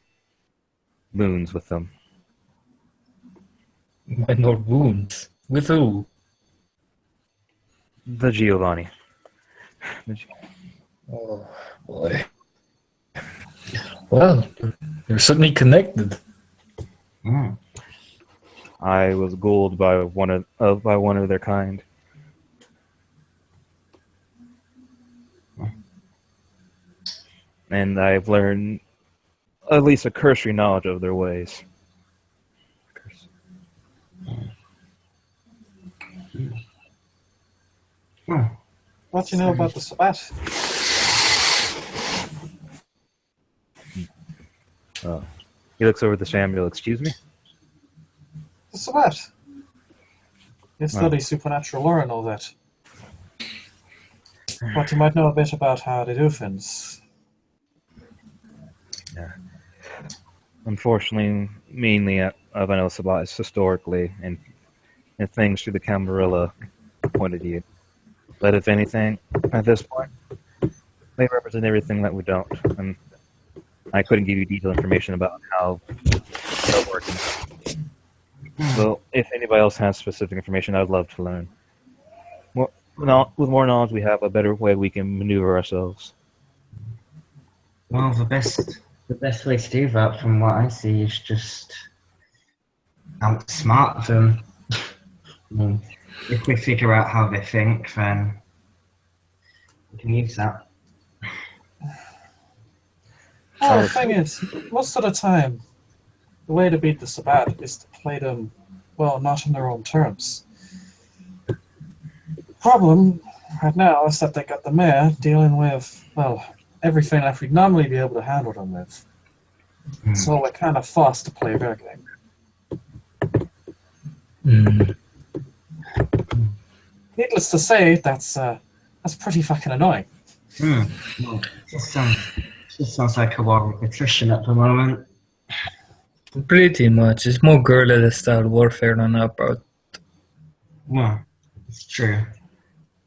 wounds with them. Minor wounds. With who? The Giovanni. Oh boy. Well, you're certainly connected. Mm. I was ghouled by one of their kind. And I've learned at least a cursory knowledge of their ways. What do you know about the Sabbat? He looks over at the Samuel. Excuse me? The Sabbat. You study supernatural lore and all that. But you might know a bit about how they do things. Yeah. Unfortunately, mainly I know Sabbat is historically and things through the Camarilla point of view. But if anything, at this point, they represent everything that we don't. And I couldn't give you detailed information about how they're working. So if anybody else has specific information, I'd love to learn. With more knowledge, we have a better way we can maneuver ourselves. Well, the best way to do that, from what I see, is just outsmart them. I mean, if we figure out how they think, then we can use that. Well, the thing is, most of the time, the way to beat the Sabbat is to play them, well, not on their own terms. The problem right now is that they got the mayor dealing with, well, everything that we'd normally be able to handle them with. So we're kind of forced to play their game. Needless to say, that's pretty fucking annoying. Well, just sounds like a war of attrition at the moment. Pretty much. It's more guerrilla style warfare than about. Well, it's true.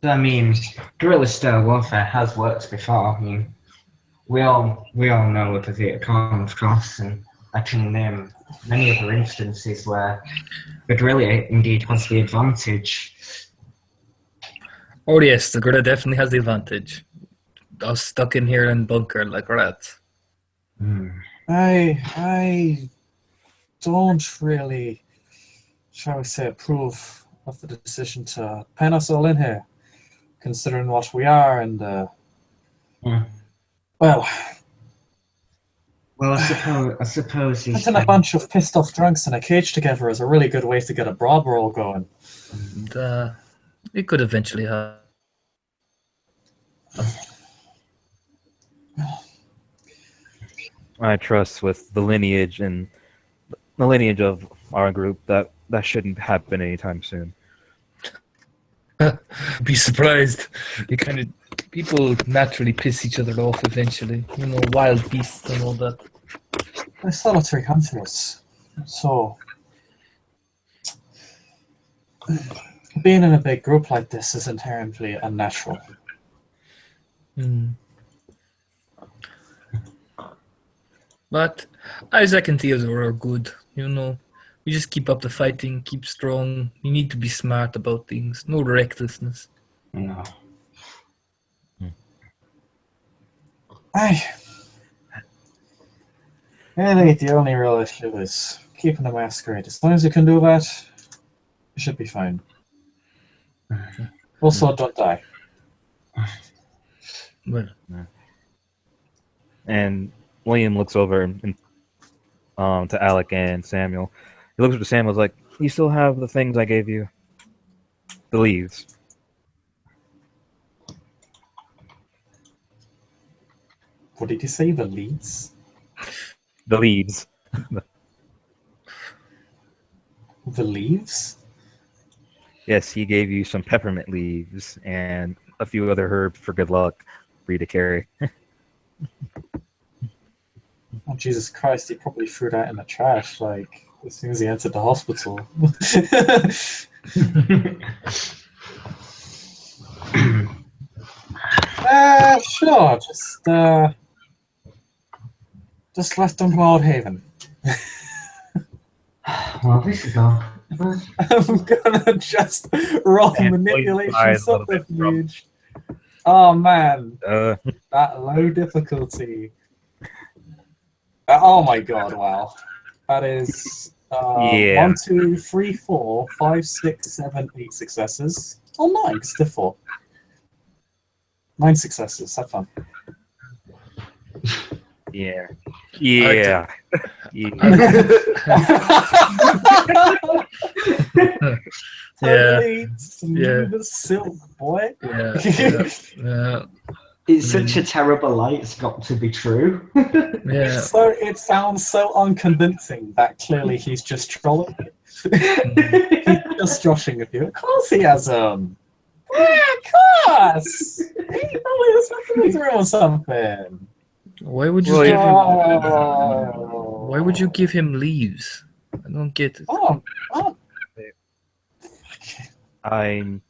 But, I mean, guerrilla style warfare has worked before. I mean, we all know of the Viet Cong, of course, and I can name many other instances where the guerrilla indeed has the advantage. Oh yes, the guerrilla definitely has the advantage. I was stuck in here and bunker like rats. I don't really, shall we say, approve of the decision to pen us all in here, considering what we are and, well, I suppose he's putting a bunch of pissed off drunks in a cage together is a really good way to get a broad roll going. And, it could eventually happen. I trust with the lineage of our group that shouldn't happen anytime soon. Be surprised. People naturally piss each other off eventually. You know, wild beasts and all that. We're solitary hunters, so being in a big group like this is inherently unnatural. But Isaac and Theodore are good, you know. We just keep up the fighting, keep strong. You need to be smart about things, no recklessness. No. I think the only real issue is keeping the masquerade. As long as you can do that, you should be fine. Also, don't die. Well, And William looks over and to Alec and Samuel. He looks at Samuel's like, "You still have the things I gave you, the leaves." What did you say? The leads? The leaves. The leaves? Yes, he gave you some peppermint leaves and a few other herbs for good luck for you to carry. Oh, Jesus Christ, he probably threw that in the trash, like, as soon as he entered the hospital. Sure, just left them from Old Haven. Well, this is all. I'm gonna just roll And manipulation eyes a little bit subterfuge. Oh man, Uh, that low difficulty. Oh my god, wow. That is Yeah. 1, 2, 3, 4, 5, 6, 7, 8 successes. Oh, 9, because they're 4. 9 successes, have fun. yeah. Yeah. Yeah. Totally Yeah. smooth as silk, boy. yeah. It's such a terrible lie, it's got to be true. Yeah. So it sounds so unconvincing that clearly he's just trolling. He's just joshing with you. Of course he has Yeah, of course. He probably has something through or something. Why would you Well, give him? Oh. Why would you give him leaves? I don't get it. Oh. I'm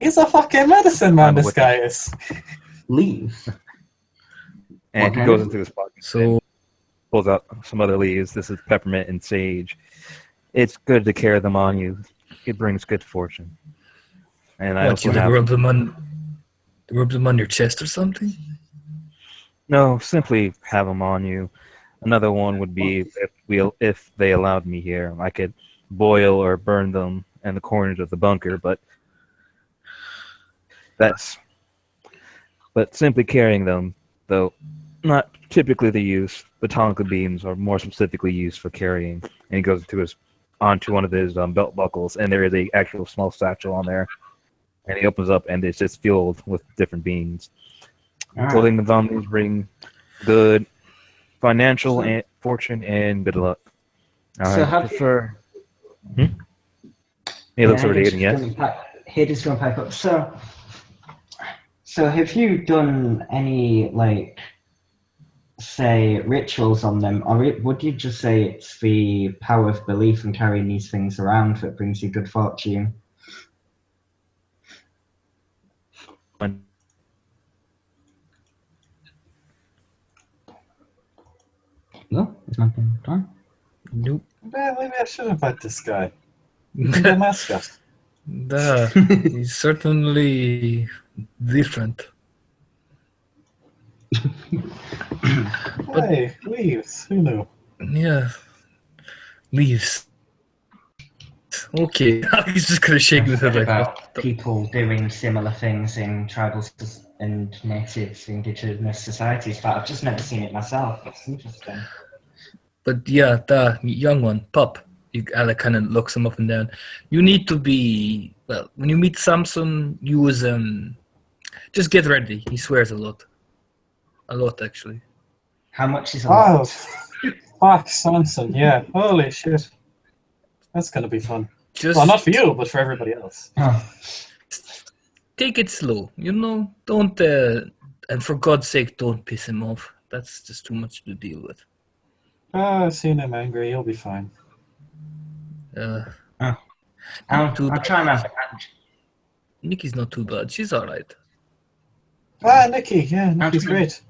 He's a fucking medicine man, I'm this with guy is. Leave. and he Okay. goes into his pocket and So pulls out some other leaves. This is peppermint and sage. It's good to carry them on you. It brings good fortune. And I what, also you like have rub them on your chest or something? no, simply have them on you. Another one would be if they allowed me here, I could boil or burn them in the corners of the bunker, but simply carrying them, though not typically the use, the tonka beams are more specifically used for carrying. And he goes onto one of his belt buckles, and there is a actual small satchel on there. And he opens up, and it's just filled with different beans. Putting them on these bring good financial and fortune and good luck. So I have prefer. He looks over to Aiden, yes? Hayden's going to pipe up. So have you done any, like, say, rituals on them? Or would you just say it's the power of belief and carrying these things around that brings you good fortune? No, it's not been done. Nope. Man, maybe I should invite this guy. He's a mascot. He's certainly different. Hey, leaves. Who knew? Yeah. Leaves. Okay. He's just gonna shake his head like About people doing similar things in tribal and native indigenous societies, but I've just never seen it myself. It's interesting. But yeah, the young one, Pup. Alec kind of looks him up and down. You need to be, well, when you meet Samson, use, just get ready. He swears a lot. A lot, actually. How much is a Oh, lot? fuck, Samson, yeah. Holy shit. That's gonna be fun. Just Well, not for you, but for everybody else. Oh, take it slow, Don't, and for God's sake, don't piss him off. That's just too much to deal with. I've seen him angry, he'll be fine. I'll try my Nikki's not too bad. She's alright. Ah, Nikki, yeah, Nikki's great.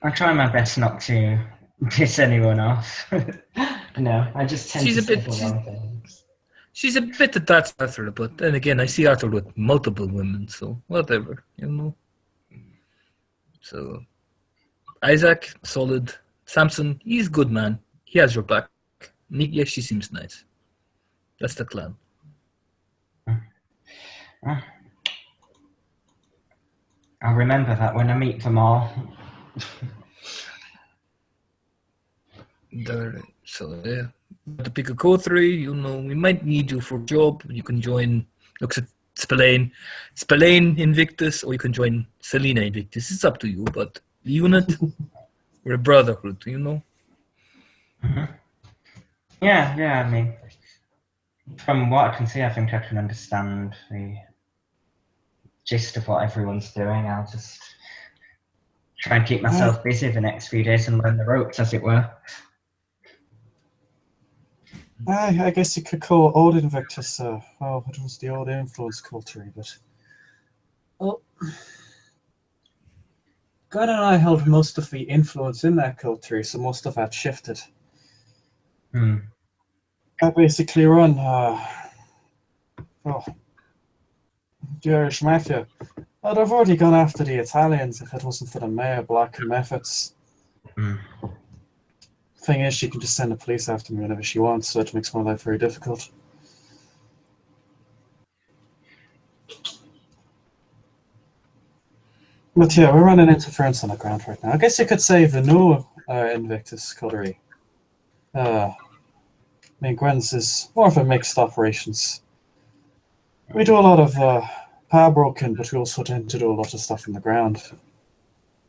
I'll try my best not to piss anyone off. No, I just tend She's to a bit- say the wrong things. She's a bit of that Arthur, but then again, I see Arthur with multiple women, so whatever, So, Isaac, solid. Samson, he's good, man. He has your back. Yeah, she seems nice. That's the clan. I'll remember that when I meet them all. So yeah, to pick a coterie, you know, we might need you for a job. You can join. Looks at Spillane Invictus, or you can join Selena Invictus. It's up to you. But unit, we're a brotherhood, you know. Mm-hmm. Yeah. I mean, from what I can see, I think I can understand the gist of what everyone's doing. I'll just try and keep myself busy the next few days and learn the ropes, as it were. I guess you could call old Invictus, it was the old influence coterie, but... Oh. God and I held most of the influence in that coterie, so most of that shifted. I basically run, the Irish Mafia. I'd have already gone after the Italians if it wasn't for the Mayor blocking methods. Thing is, she can just send the police after me whenever she wants, so it makes my life very difficult. But yeah, we're running interference on the ground right now. I guess you could say the new Invictus coterie. I mean, Gwen's is more of a mixed operations. We do a lot of power broken, but we also tend to do a lot of stuff on the ground.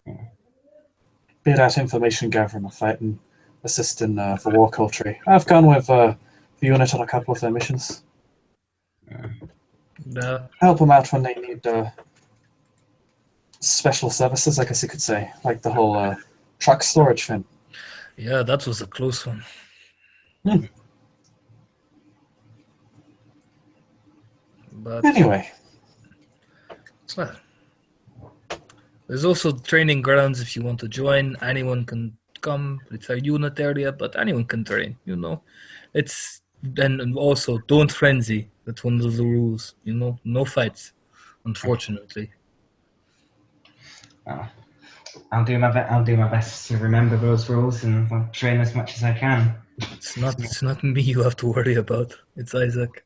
Be that information gathering or fighting, assisting for war coterie. I've gone with the unit on a couple of their missions. Help them out when they need special services, I guess you could say, like the whole truck storage thing. Yeah, that was a close one. But anyway, well, there's also training grounds if you want to join. Anyone can come. It's a unit area, but anyone can train. You know, and also don't frenzy. That's one of the rules. You know, no fights. Unfortunately. I'll do my best to remember those rules and train as much as I can. It's not me you have to worry about. It's Isaac.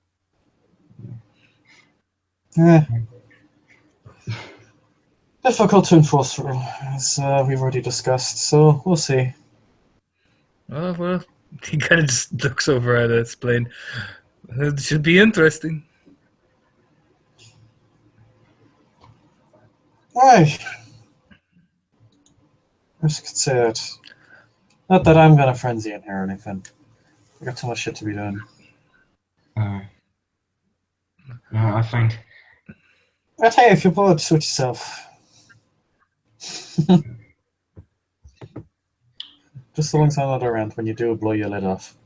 Difficult to enforce, as we've already discussed, so we'll see. Oh, well, he kind of just looks over at it, explain. It should be interesting. Aye. I just could say that. Not that I'm gonna frenzy in here or anything. I got too much shit to be doing. No, I find. I tell you, if you're bored, suit yourself. Just so long as I'm not around when you do blow your lid off.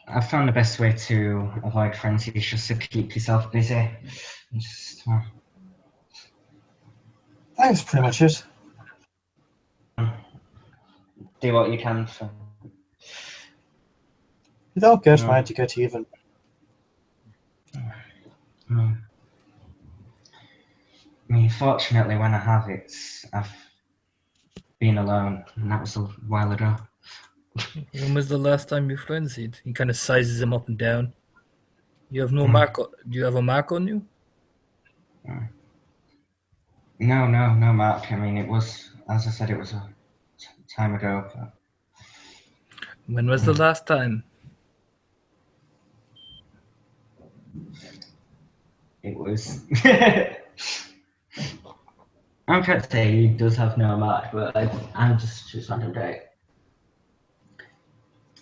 I found the best way to avoid frenzy is just to keep yourself busy. That's pretty much it. Do what you can for. You don't get mad, you get even. I mean, fortunately, when I have it, I've been alone, and that was a while ago. When was the last time you frenzied? He kind of sizes him up and down. You have no mark. Do you have a mark on you? No mark. I mean, it was, as I said, it was a time ago. But... When was the last time? It was. I'm trying to say he does have no mark, but I'm just random date.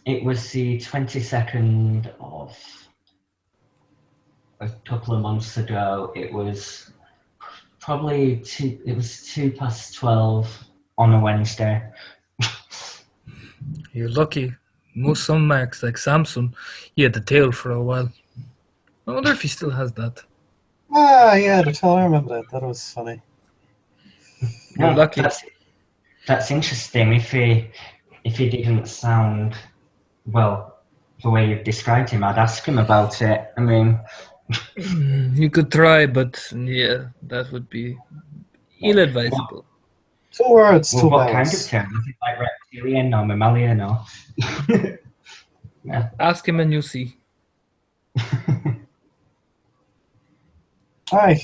It was the 22nd of a couple of months ago. It was probably 2:12 on a Wednesday. You're lucky. Most some marks, like Samson, he had the tail for a while. I wonder if he still has that. Ah, yeah, the tail. I remember that. That was funny. You're lucky. That's interesting. If he didn't sound well the way you've described him, I'd ask him about it. I mean, you could try, but yeah, that would be. Ill-advisable. 2 words, Well, 2 what kind of bells. term? Is it like reptilian or mammalian or? Yeah. Ask him and you'll see. Aye.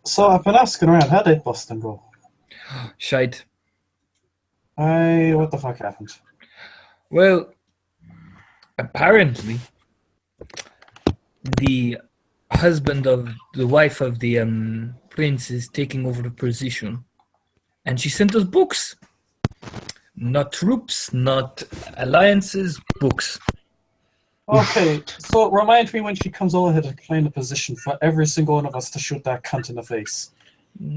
So I've been asking around, how did Boston go? Shite. Aye, what the fuck happened? Well, apparently, the husband of the wife of the prince is taking over the position. And she sent us books. Not troops, not alliances, books. Okay, so remind me when she comes over here to claim a position for every single one of us to shoot that cunt in the face.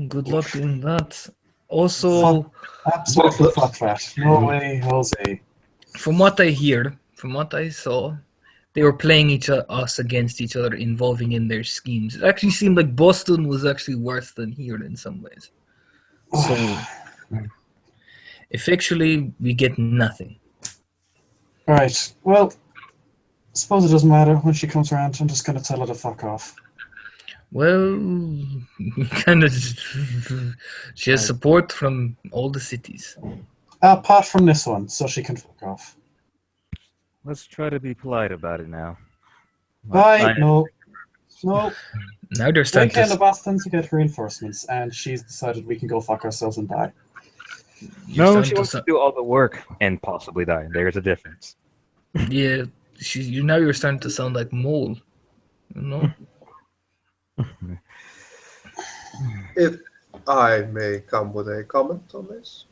Good luck doing that. Also, Absolutely fuck that. No way, Jose. from what I hear, from what I saw, they were playing us against each other, involving in their schemes. It actually seemed like Boston was actually worse than here in some ways. So, effectually, we get nothing. Right, well, suppose it doesn't matter when she comes around. I'm just gonna tell her to fuck off. Well, kind of. She has support from all the cities. Apart from this one, so she can fuck off. Let's try to be polite about it now. Bye, no. No, Now they're we starting came to to. Boston to get reinforcements, and she's decided we can go fuck ourselves and die. You're No, starting she to wants to do all the work and possibly die. There's a difference. Yeah, you're starting to sound like Mole. You know? If I may come with a comment on this,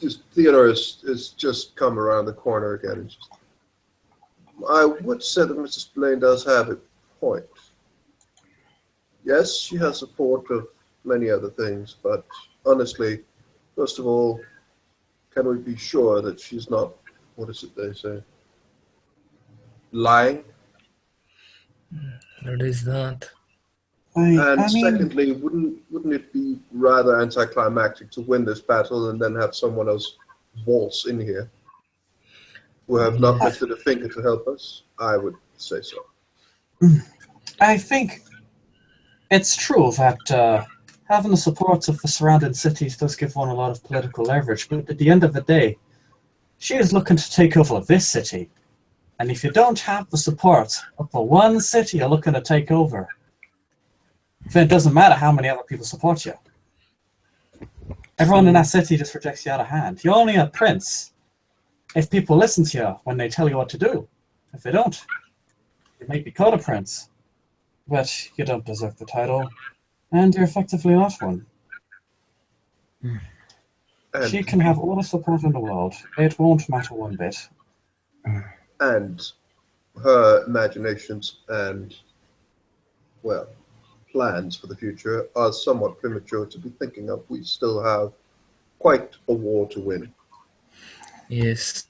just Theodore is just come around the corner again. And just, I would say that Mrs. Blaine does have a point. Yes, she has support of many other things, but honestly, first of all, can we be sure that she's not, what is it they say, lying? There is that. And I mean, secondly, wouldn't it be rather anticlimactic to win this battle and then have someone else waltz in here who have not lifted a finger to help us? I would say so. I think it's true that having the support of the surrounding cities does give one a lot of political leverage, but at the end of the day, she is looking to take over this city. And if you don't have the support of the one city you're looking to take over, then it doesn't matter how many other people support you. Everyone in that city just rejects you out of hand. You're only a prince if people listen to you when they tell you what to do. If they don't, you may be called a prince, but you don't deserve the title, and you're effectively not one. And, She can have all the support in the world. It won't matter one bit. and her imaginations and, well, plans for the future are somewhat premature to be thinking of. We still have quite a war to win. Yes.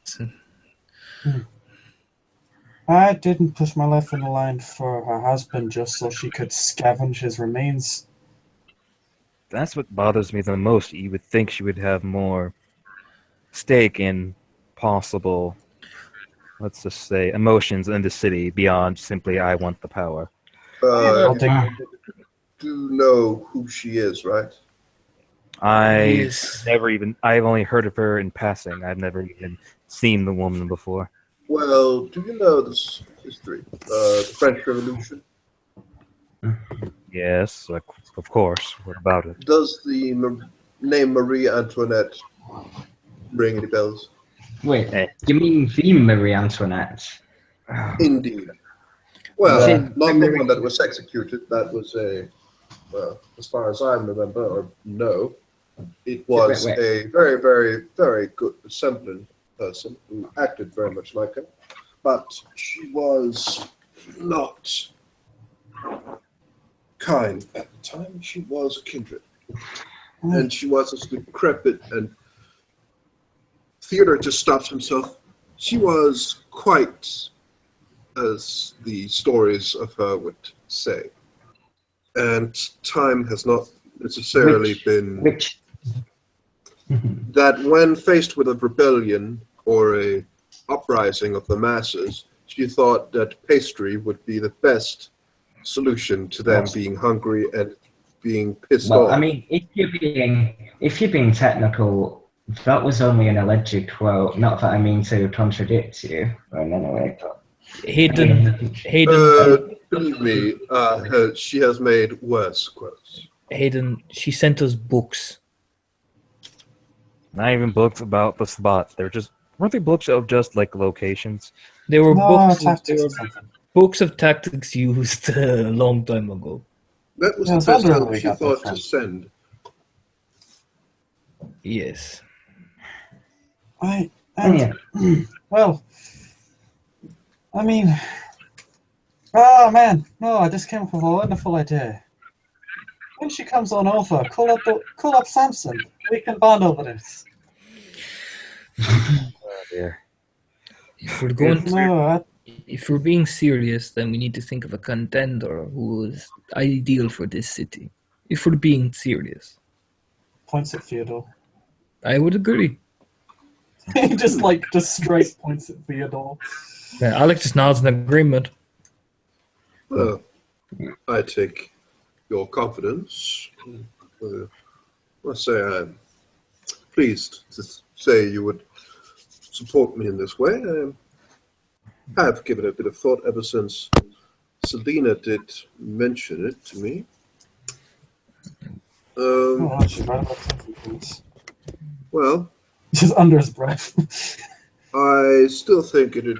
I didn't put my life on the line for her husband just so she could scavenge his remains. That's what bothers me the most. You would think she would have more stake in possible, let's just say, emotions in the city beyond simply "I want the power." You think- do know who she is, right? Yes. I've only heard of her in passing. I've never even seen the woman before. Well, do you know this history? The French Revolution? Yes, of course. What about it? Does the name Marie Antoinette ring any bells? Wait, you mean the Marie Antoinette? Indeed. Well, Yeah. not the one that was executed. That was well, as far as I remember or know, it was Wait. a very, very, very good resembling person who acted very much like her. But she was not kind at the time. She was kindred. And she was as decrepit, and Theodore just stopped himself. She was quite, as the stories of her would say. And time has not necessarily been that when faced with a rebellion or a uprising of the masses, she thought that pastry would be the best solution to them being hungry and being pissed Well, off. I mean, if you're being technical, that was only an alleged quote. Not that I mean to contradict you in any way, but Hayden, believe me, she has made worse quotes. Hayden, she sent us books. Not even books about the spot. Weren't they books of just like locations? They were No, tactics or something. books of tactics used a long time ago. That was Yeah, I the was best wondering help where we she got that thought from. to send. Yes. Well, I mean, oh man, no, I just came up with a wonderful idea. When she comes on over, call up Samson. We can bond over this. Oh dear. If we're going No, if we're being serious, then we need to think of a contender who is ideal for this city. If we're being serious, points at Theodore. I would agree. He just straight points at Theodore. Yeah, Alex just nods in agreement. Well, I take your confidence. I must say I'm pleased to say you would support me in this way. I have given it a bit of thought ever since Selena did mention it to me. Oh, actually, right about something, please. Well, Just under his breath. I still think it is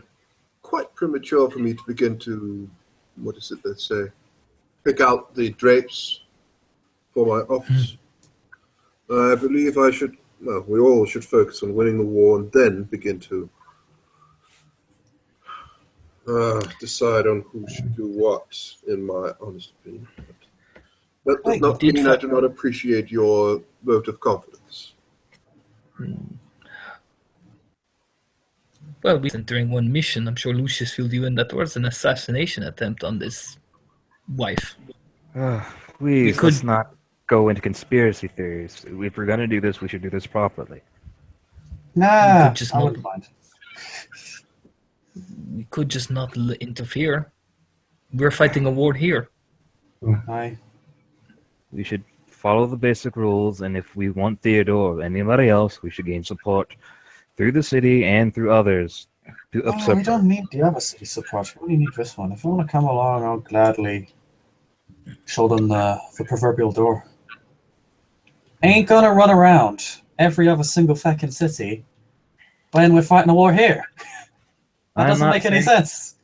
quite premature for me to begin to, what is it they say, pick out the drapes for my office. I believe we all should focus on winning the war and then begin to decide on who should do what, in my honest opinion. But that does not mean I do not appreciate your vote of confidence. Well, we sent during one mission. I'm sure Lucius filled you in that there was an assassination attempt on this wife. Please, could- let's not go into conspiracy theories. If we're going to do this, we should do this properly. Nah, could just I not- wouldn't mind. We could just not interfere. We're fighting a war here. Aye. We should follow the basic rules, and if we want Theodore or anybody else, we should gain support through the city and through others. We don't need the other city support. We only need this one. If they want to come along, I'll gladly show them the proverbial door. Ain't gonna run around every other single fucking city when we're fighting a war here. That doesn't make any sense.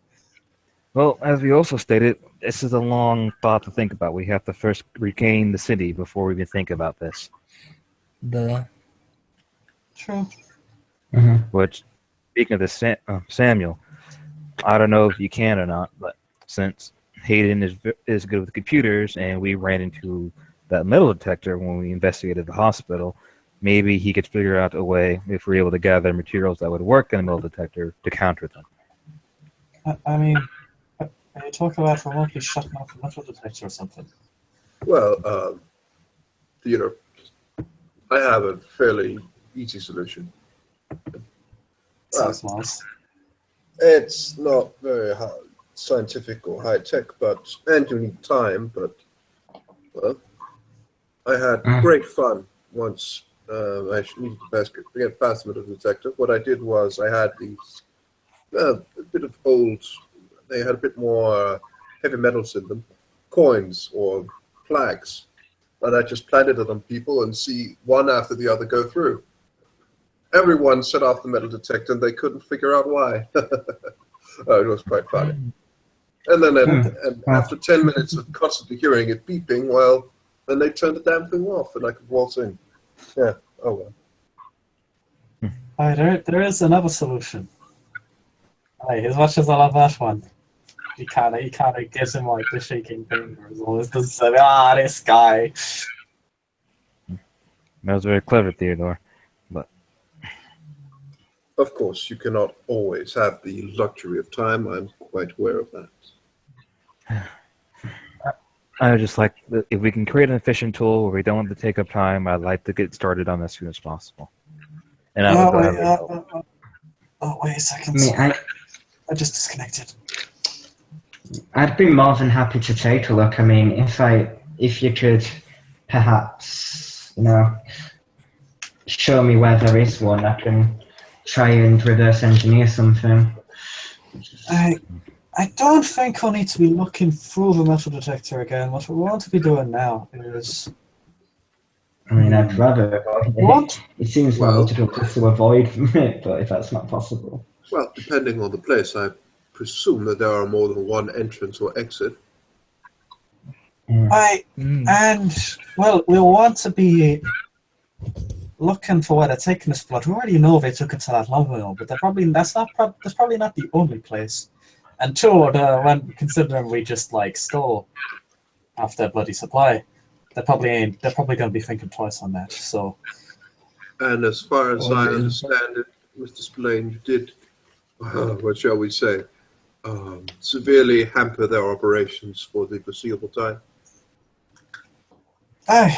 Well, as we also stated, this is a long thought to think about. We have to first regain the city before we can think about this. True. Which, speaking of this, Samuel, I don't know if you can or not, but since Hayden is good with computers, and we ran into that metal detector when we investigated the hospital, maybe he could figure out a way, if we're able to gather materials that would work in a metal detector, to counter them. I mean, are you talking about remotely shutting off a metal detector or something? Well, Theodore, I have a fairly easy solution. Sounds nice. It's not very scientific or high tech, and you need time. But well, I had great fun once. I needed to get past the metal detector. What I did was I had these a bit of old. They had a bit more heavy metals in them, coins or flags, and I just planted it on people and see one after the other go through. Everyone set off the metal detector, and they couldn't figure out why. It was quite funny. And then and after 10 minutes of constantly hearing it beeping, well, then they turned the damn thing off, and I could waltz in. Yeah, oh well. There is another solution. Aye, as much as I love that one, he kind of gives him like the shaking fingers. Always does say, this guy. That was very clever, Theodore. Of course, you cannot always have the luxury of time. I'm quite aware of that. I would just like, if we can create an efficient tool where we don't have to take up time, I'd like to get started on as soon as possible. And I would gladly help. Wait a second. I just disconnected. I'd be more than happy to take a look. I mean, if you could perhaps, show me where there is one, I can try and reverse engineer something. I don't think we'll need to be looking through the metal detector again. What we want to be doing now is... I mean, I'd rather avoid it. What? It seems more Well- logical just to avoid it, but if that's not possible. Well, depending on the place, I presume that there are more than one entrance or exit. Well, we'll want to be looking for where they're taking this blood. We already know they took it to that lumber mill, but that's probably not the only place. And two, when considering we just stole half their bloody supply, they're probably going to be thinking twice on that. So, And as far as I Okay. understand it, Mr. Spillane, you did, what shall we say, severely hamper their operations for the foreseeable time. That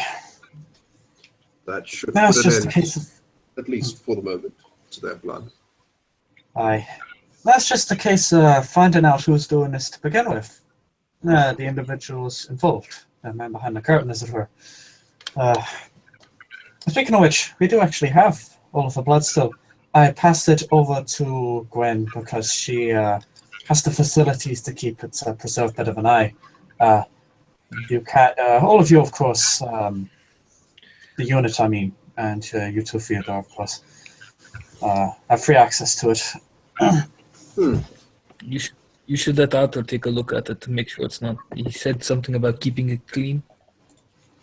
should now put it's an just a end, case of at least for the moment, to their plan. That's just a case of finding out who's doing this to begin with. The individuals involved, the man behind the curtain, as it were. Speaking of which, we do actually have all of the blood still. I passed it over to Gwen because she has the facilities to keep it preserved better than I. You can, all of you, of course, the unit, I mean, and you too, Theodore, of course, have free access to it. You should let Arthur take a look at it to make sure it's not. He said something about keeping it clean.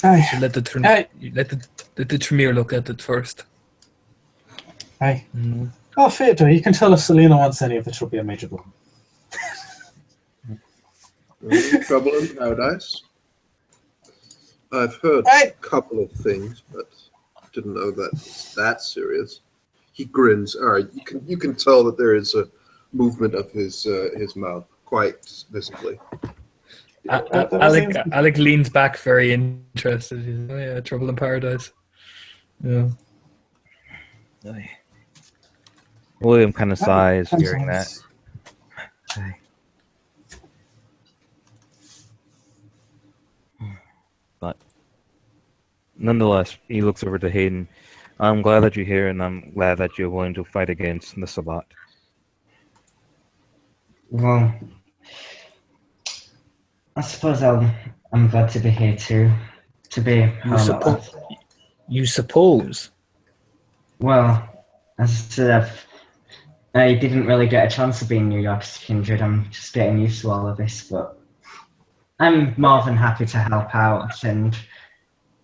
You should let the Tremere look at it first. Oh, Theodore, you can tell if Selena wants any of it, she'll be a major blow. Trouble in paradise. I've heard a couple of things, but didn't know that it's that serious. He grins. All right, you can tell that there is a movement of his mouth quite visibly. Alec leans back, very interested. He's, oh yeah, Trouble in Paradise. Yeah. William kind of sighs hearing that. But nonetheless, he looks over to Hayden. I'm glad that you're here, and I'm glad that you're willing to fight against the Sabbat. Well, I suppose I'm glad to be here too. To be You suppose? Well, as I said, I didn't really get a chance to be in New York as a kindred. I'm just getting used to all of this, but I'm more than happy to help out. And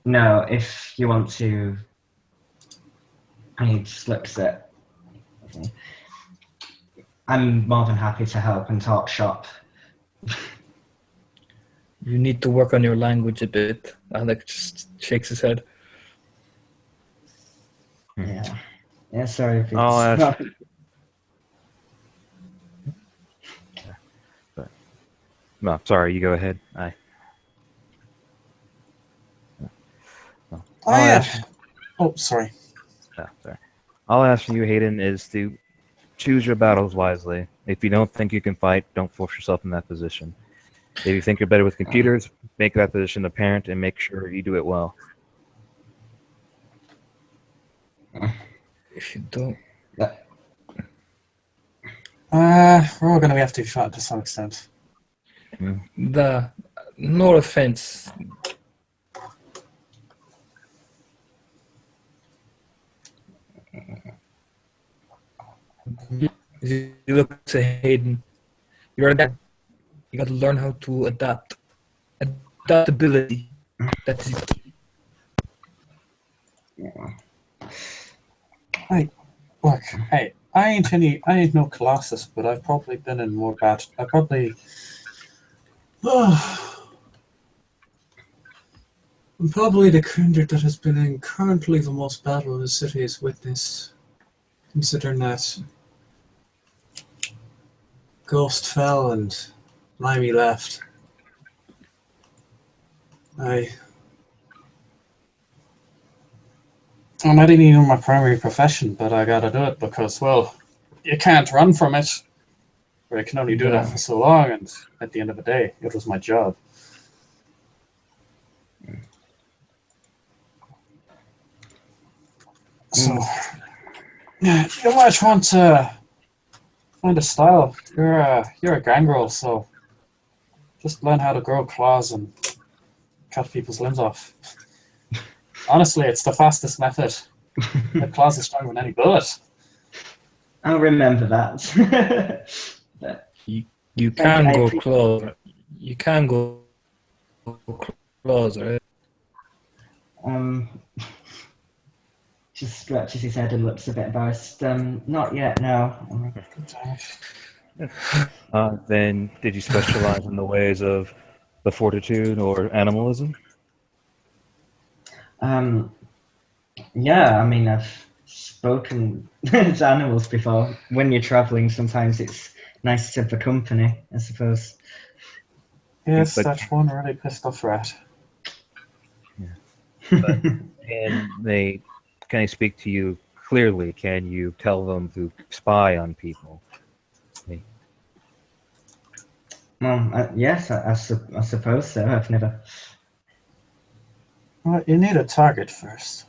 if you want to, I need slips it. Okay. I'm more than happy to help and talk shop. You need to work on your language a bit. Alec just shakes his head. Yeah. Yeah, sorry if it's I'll ask- No, sorry, you go ahead. Oh, sorry. Sorry. All I ask from you, Hayden, is to choose your battles wisely. If you don't think you can fight, don't force yourself in that position. If you think you're better with computers, make that position apparent and make sure you do it well. If you don't, We're all going to have to be shot to some extent. no offense. You look to Hayden. You're a guy. You got to learn how to adapt. Adaptability. That's it. Look, hey, I ain't no Colossus, but I've probably been in more bad. I'm probably the kindred that has been in currently the most battle the city has witnessed, considering that Ghost fell and Limey left. I might even my primary profession, but I gotta do it because, well, you can't run from it. But I can only do that for so long, and at the end of the day, it was my job. So, yeah, you might want to find a style. You're a gangrel, so just learn how to grow claws and cut people's limbs off. Honestly, it's the fastest method. The claws are stronger than any bullet. I'll remember that. But You can go claws. You can go claws, right? just stretches his head and looks a bit embarrassed. Not yet, no. Then did you specialize in the ways of the fortitude or animalism? Yeah, I mean, I've spoken to animals before. When you're traveling, sometimes it's nice to have a company, I suppose. Yes, But- that's one really pissed off rat. And can they speak to you clearly? Can you tell them to spy on people? Well, yes, I suppose so. I've never. Well, you need a target first.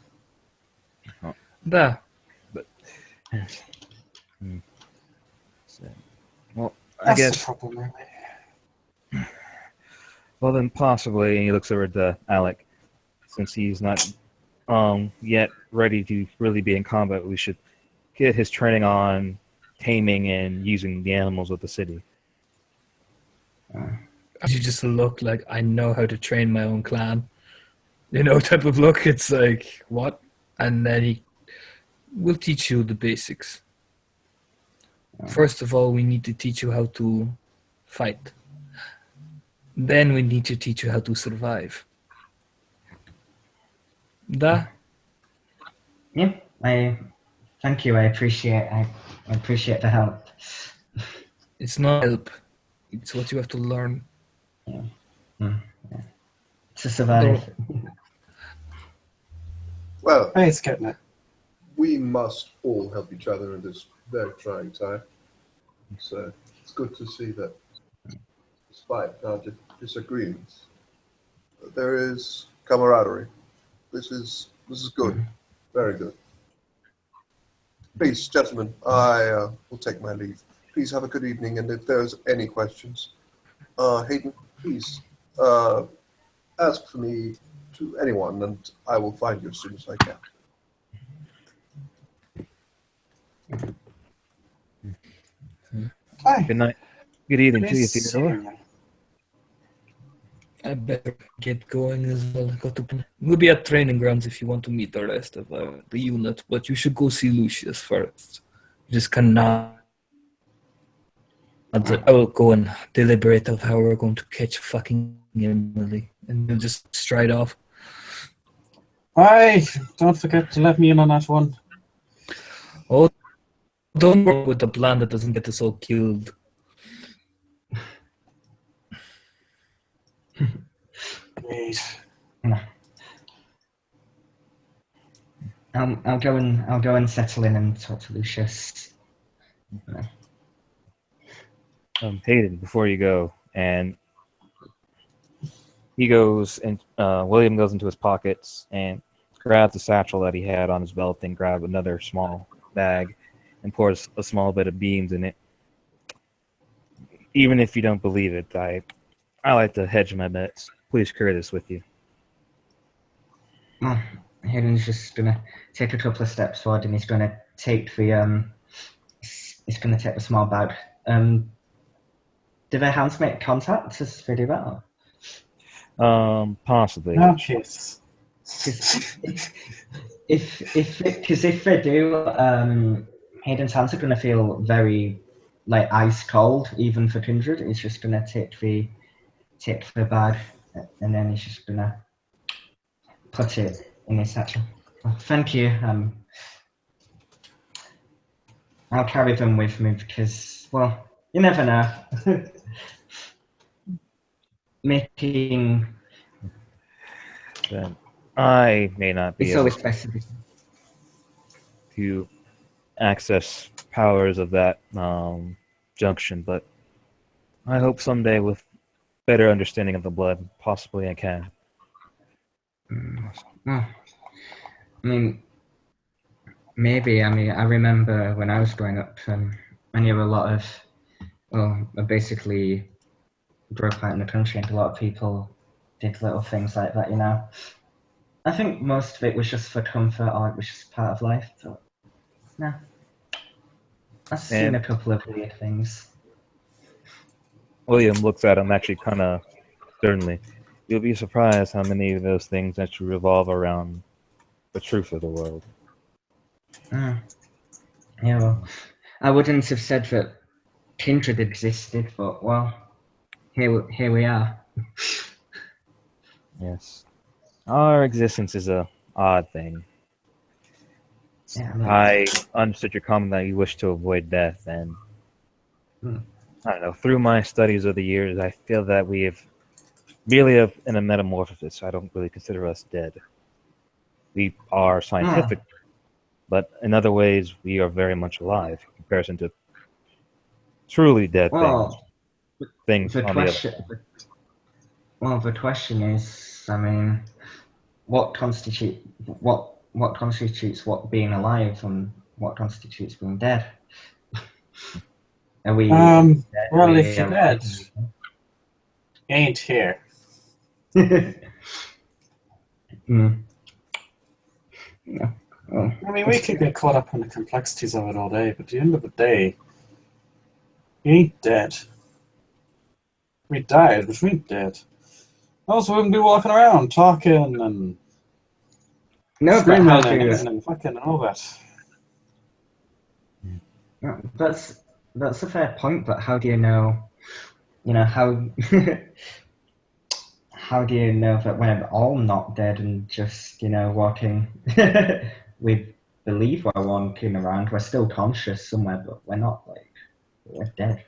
There. Well, I That's guess. the problem, really. Well, then possibly, and he looks over to Alec, since he's not yet ready to really be in combat, we should get his training on taming and using the animals of the city. You just look like I know how to train my own clan. You know, type of look. It's like, what? And then he will teach you the basics. First of all, we need to teach you how to fight. Then we need to teach you how to survive. Da? Yeah, thank you. I appreciate the help. It's not help. It's what you have to learn. To survive. Well, Hey, it's getting it. we must all help each other in this very trying time. So it's good to see that despite our disagreements, there is camaraderie. This is good. Very good. Please, gentlemen, I will take my leave. Please have a good evening, and if there's any questions, Hayden, please ask for me to anyone, and I will find you as soon as I can. Hi. Good night. Good evening to you, Nice Theodore. seeing you. I better get going as well. We'll be at training grounds if you want to meet the rest of the unit, but you should go see Lucius first. You just cannot. I will go and deliberate of how we're going to catch fucking Emily, and we'll just stride off. Hi. Don't forget to let me in on that one. Oh, don't work with the plan that doesn't get us all killed. Great. I'll go and settle in and talk to Lucius. Hayden, before you go, and he goes and William goes into his pockets and grabs the satchel that he had on his belt and grab another small bag and pours a small bit of beans in it. Even if you don't believe it, I like to hedge my bets. Please carry this with you. Well, Hayden's just gonna take a couple of steps forward, and he's gonna take the small bag. Do their hands make contact as they do that? Possibly. No kiss. If they do, Hayden's hands are gonna feel very like ice cold, even for Kindred. He's just gonna take the bag, and then he's just gonna put it in his satchel. Well, thank you. I'll carry them with me because, well, you never know. Making Then I may not be it's able always best to access powers of that junction, but I hope someday with better understanding of the blood, possibly I can. Well, I mean, maybe. I mean, I remember when I was growing up, I knew a lot of, well, I basically grew up out in the country, and a lot of people did little things like that, you know. I think most of it was just for comfort, or it was just part of life, but no. I've seen And a couple of weird things. William looks at him actually kind of sternly. You'll be surprised how many of those things actually revolve around the truth of the world. Yeah, well, I wouldn't have said that kindred existed, but well, here we are. Yes. Our existence is a odd thing. Yeah, I mean, I understood your comment that you wish to avoid death, and I don't know, through my studies of the years, I feel that we have merely in a metamorphosis. I don't really consider us dead. We are scientific, but in other ways, we are very much alive in comparison to truly dead well, things the on question, the other. well, the question is, I mean, what constitutes what being alive, and what constitutes being dead? Are we? Well, Are we if you're dead, you ain't here. Mm. Yeah. Well, I mean, we could get caught up in the complexities of it all day, but at the end of the day, you ain't dead. We died, but we ain't dead. Also, we wouldn't be walking around talking and no, but screaming how and do eating and fucking and all that. yeah, that's a fair point, but how do you know? You know how how do you know that we're all not dead and just walking? We believe we're walking around. We're still conscious somewhere, but we're not we're dead.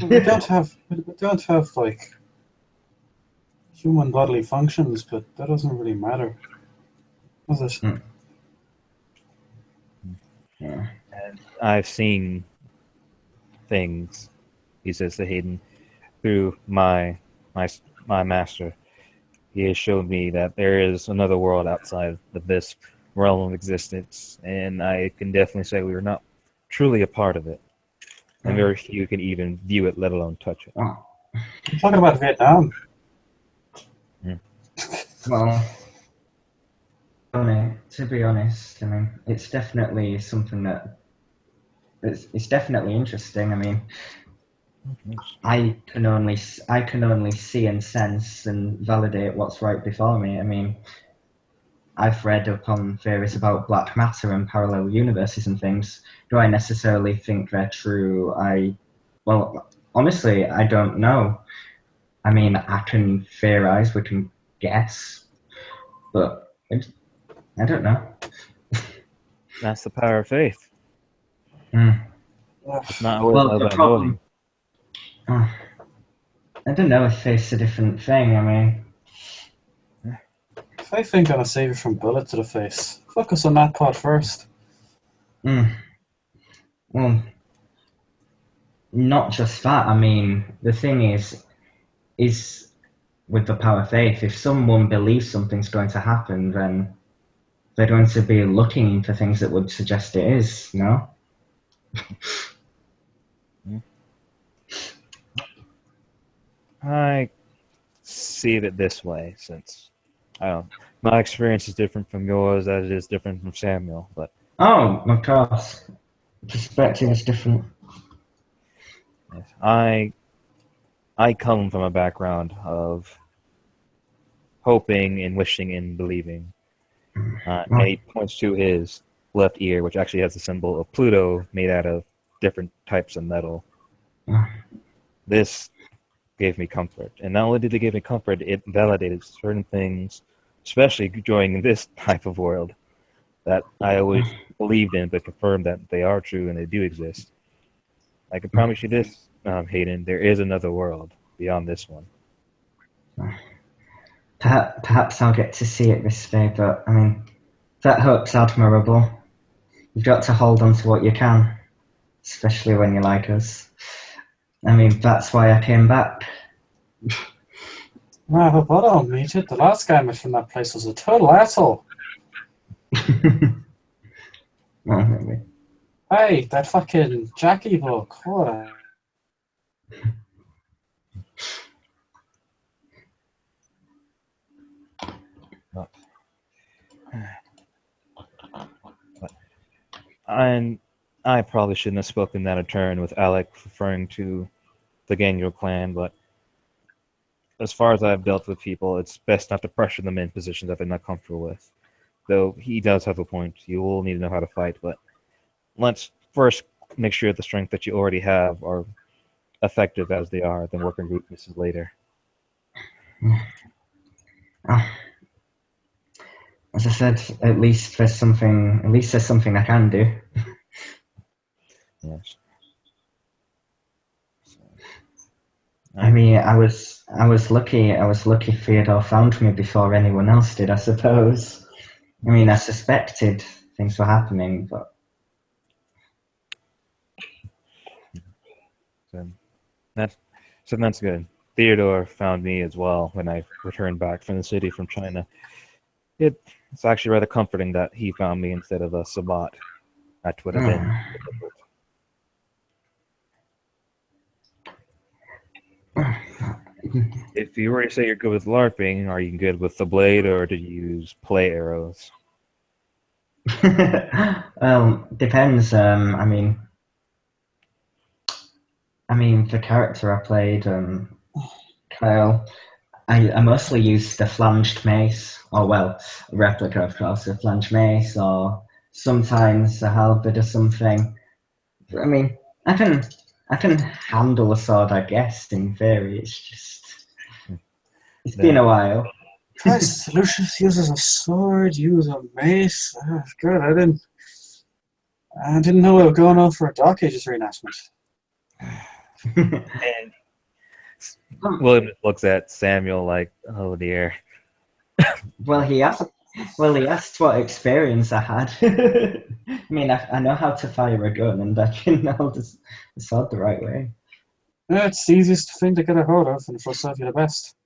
We don't have like human bodily functions, but that doesn't really matter, does it? Yeah. And I've seen things, he says to Hayden, through my master. He has shown me that there is another world outside of this realm of existence, and I can definitely say we are not truly a part of it. And very few can even view it, let alone touch it. Well, I'm talking about Vietnam. well, to be honest, I mean, it's definitely something that it's definitely interesting. I mean, I can only see and sense and validate what's right before me. I mean, I've read upon theories about black matter and parallel universes and things. Do I necessarily think they're true? Well, honestly, I don't know. I mean, I can theorize, we can guess, but I don't know. That's the power of faith. Mm. It's not always Well, love the by problem. knowing. I don't know if it's a different thing. I mean, Faith ain't gonna save you from bullet to the face. Focus on that part first. Well, not just that. I mean, the thing is with the power of faith, if someone believes something's going to happen, then they're going to be looking for things that would suggest it is, no? I see it this way, since my experience is different from yours, as it is different from Samuel. But Oh, of course. Perspective is different. yes, I come from a background of hoping and wishing and believing. And he points to his left ear, which actually has the symbol of Pluto made out of different types of metal. This gave me comfort. And not only did it give me comfort, it validated certain things, especially during this type of world, that I always believed in, but confirmed that they are true and they do exist. I can promise you this, Hayden, there is another world beyond this one. Perhaps I'll get to see it this way, but I mean, that hope's admirable. You've got to hold on to what you can, especially when you like us. I mean, that's why I came back. I hope I don't meet it. The last guy I met from that place was a total asshole. Well, maybe. Hey, that fucking Jackie book. What a... And I probably shouldn't have spoken that in turn with Alec referring to the Gangrel clan, but as far as I've dealt with people, it's best not to pressure them in positions that they're not comfortable with. Though he does have a point. You will need to know how to fight, but let's first make sure the strength that you already have are effective as they are, then work on weaknesses later. As I said, at least there's something I can do. Yes. So, I mean, I was lucky Theodore found me before anyone else did, I suppose. I mean, I suspected things were happening, but that's good. Theodore found me as well when I returned back from the city from China. It's actually rather comforting that he found me instead of a Sabat. That would have been difficult. If you were to say you're good with LARPing, are you good with the blade, or do you use play arrows? depends. I mean, the character I played, Kyle, I mostly used the flanged mace, or well, a replica of course, a flanged mace, or sometimes a halberd or something. I mean, I can handle a sword, I guess. In theory, it's been a while. Christ, Lucius uses a sword, use a mace. Oh, God, I didn't know we were going on for a Dark Ages reenactment. And William just looks at Samuel like, oh dear. Well, he asked what experience I had. I mean, I know how to fire a gun, and I can hold the sword the right way. Yeah, it's the easiest thing to get a hold of, and it will serve you the best.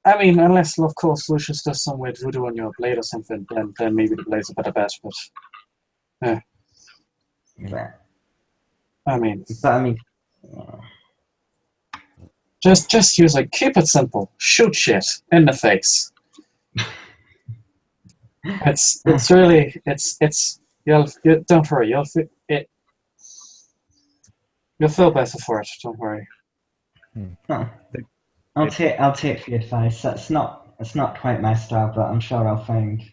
I mean, unless, of course, Lucius does some weird voodoo on your blade or something, then maybe the blade's a better bet, but... Yeah. Yeah. I mean... Yeah. Just use it. Keep it simple. Shoot shit in the face. It's really don't worry. You'll feel better for it. Don't worry. Huh. I'll take the advice. It's not quite my style, but I'm sure I'll find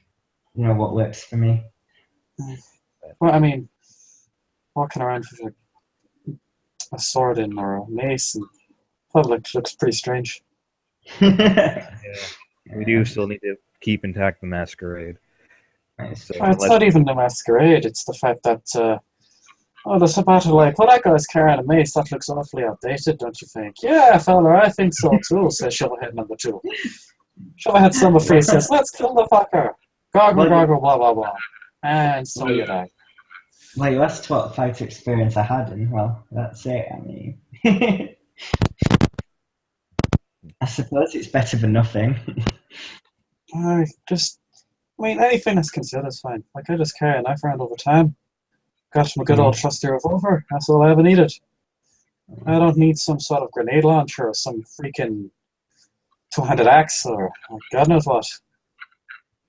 what works for me. Well, I mean, walking around with a sword in or a mace in public looks pretty strange. Yeah. We do still need to keep intact the masquerade. Nice. Well, it's not even the masquerade. It's the fact that the Sabbat are like, well, that guy's carrying a mace. That looks awfully outdated, don't you think? Yeah, fella, I think so too, says Shovelhead number 2. Shovelhead number 3 says, let's kill the fucker. Gargle, gargle, blah, blah, blah. And so you die. Well, you asked what fight experience I had, and well, that's it. I mean, I suppose it's better than nothing. I mean, anything that's concealed is fine. Like, I just carry a knife around all the time. Got my good old trusty revolver. That's all I ever needed. I don't need some sort of grenade launcher or some freaking two-handed axe or God knows what.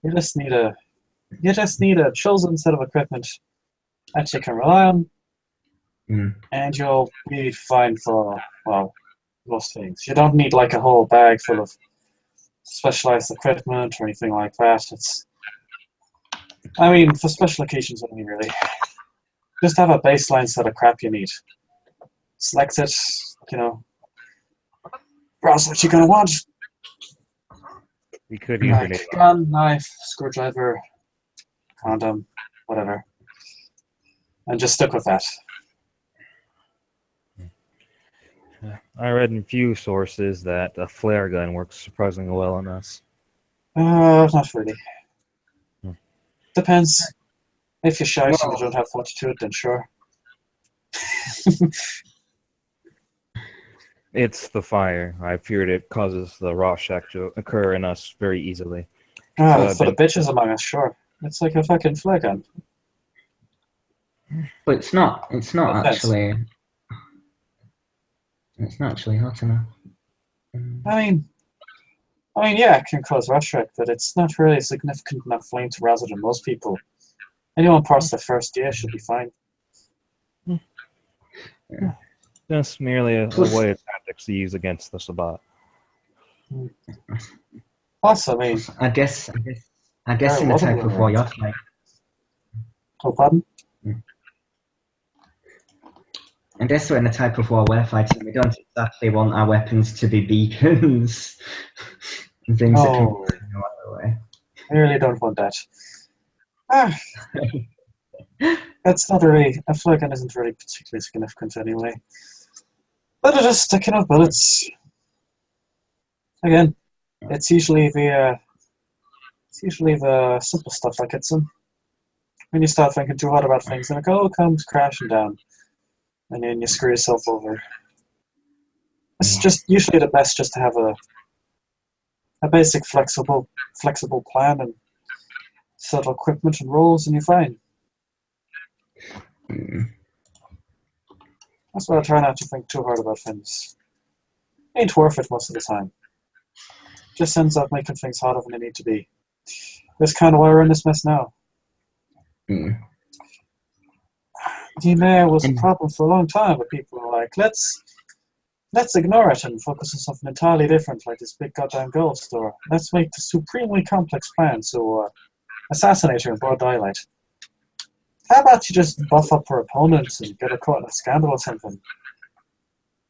You just need a chosen set of equipment that you can rely on, and you'll be fine for, well, most things. You don't need like a whole bag full of specialized equipment or anything like that. I mean, for special occasions only, really. Just have a baseline set of crap you need. Select it, browse what you're gonna want. We could use Like gun, knife, screwdriver, condom, whatever. And just stick with that. I read in a few sources that a flare gun works surprisingly well on us. Not really. Depends. If you're shy and you Well, don't have fortitude, then sure. It's the fire. I feared it causes the Rorschach to occur in us very easily. Ah, So for the bitches among us, sure. It's like a fucking flare gun. But it's not. It's not Depends. actually. It's not actually hot enough. I mean, yeah, it can cause Rorschach, but it's not really a significant enough flame to rouse it in most people. Anyone past the first year should be fine. Just merely a way of tactics to use against the Sabbat. Plus, I mean, I guess in There the was a type of blue war ring. you're fighting. oh, pardon? I guess in the type of war we're fighting, we don't exactly want our weapons to be beacons and things that can Oh, no other way. I really don't want that. Ah, that's not really, a flare gun isn't really particularly significant anyway. But it is sticking out bullets. Again, it's usually the simple stuff that gets them. When you start thinking too hard about things, then it all comes crashing down, and then you screw yourself over. It's just usually the best just to have a basic flexible plan and set of equipment and roles, and you're fine. That's why I try not to think too hard about things. Ain't worth it most of the time. Just ends up making things harder than they need to be. That's kind of why we're in this mess now. D-Mayor was a problem for a long time, but people were like, let's ignore it and focus on something entirely different, like this big goddamn ghost, or let's make the supremely complex plan, so assassinate her in broad daylight. How about you just buff up her opponents and get her caught in a scandal or something?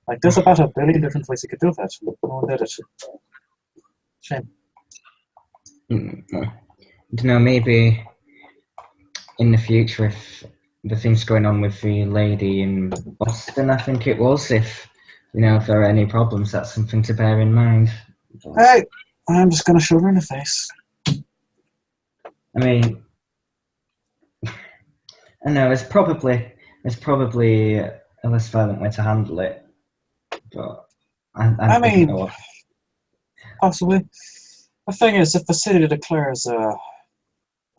Like, there's about 1 billion different ways you could do that. No one did it. Shame. I don't know, maybe in the future, if the things going on with the lady in Boston, I think it was, if there are any problems, that's something to bear in mind. Hey, I'm just gonna shoot her in the face. I mean, I know it's probably a less violent way to handle it, but I mean, don't know what. Possibly. The thing is, if the city declares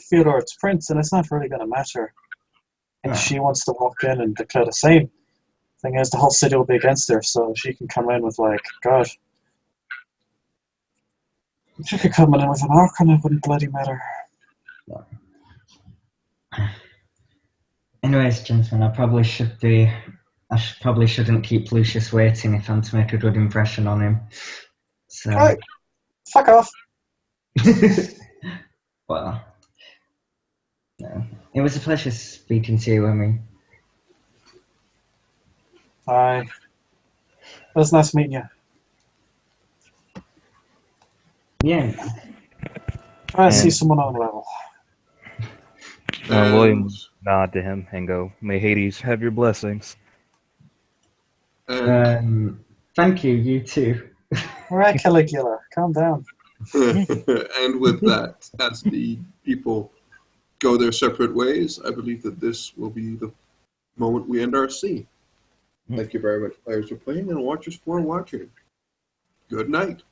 Fyodor its prince, then it's not really gonna matter if she wants to walk in and declare the same. Thing is, the whole city will be against her, so she can come in with like, God. She could come in with an arc and it wouldn't bloody matter. Anyways, gentlemen, I probably shouldn't keep Lucius waiting if I'm to make a good impression on him. So. Right. Fuck off. Well, no. It was a pleasure speaking to you, Emmy. Aye. It was nice meeting you. Yeah. I see someone on level. William nod to him and go, "May Hades have your blessings." Thank you, you too. Alright, Caligula, calm down. And with that, as the people go their separate ways, I believe that this will be the moment we end our scene. Thank you very much, players, for playing, and watchers for watching. Good night.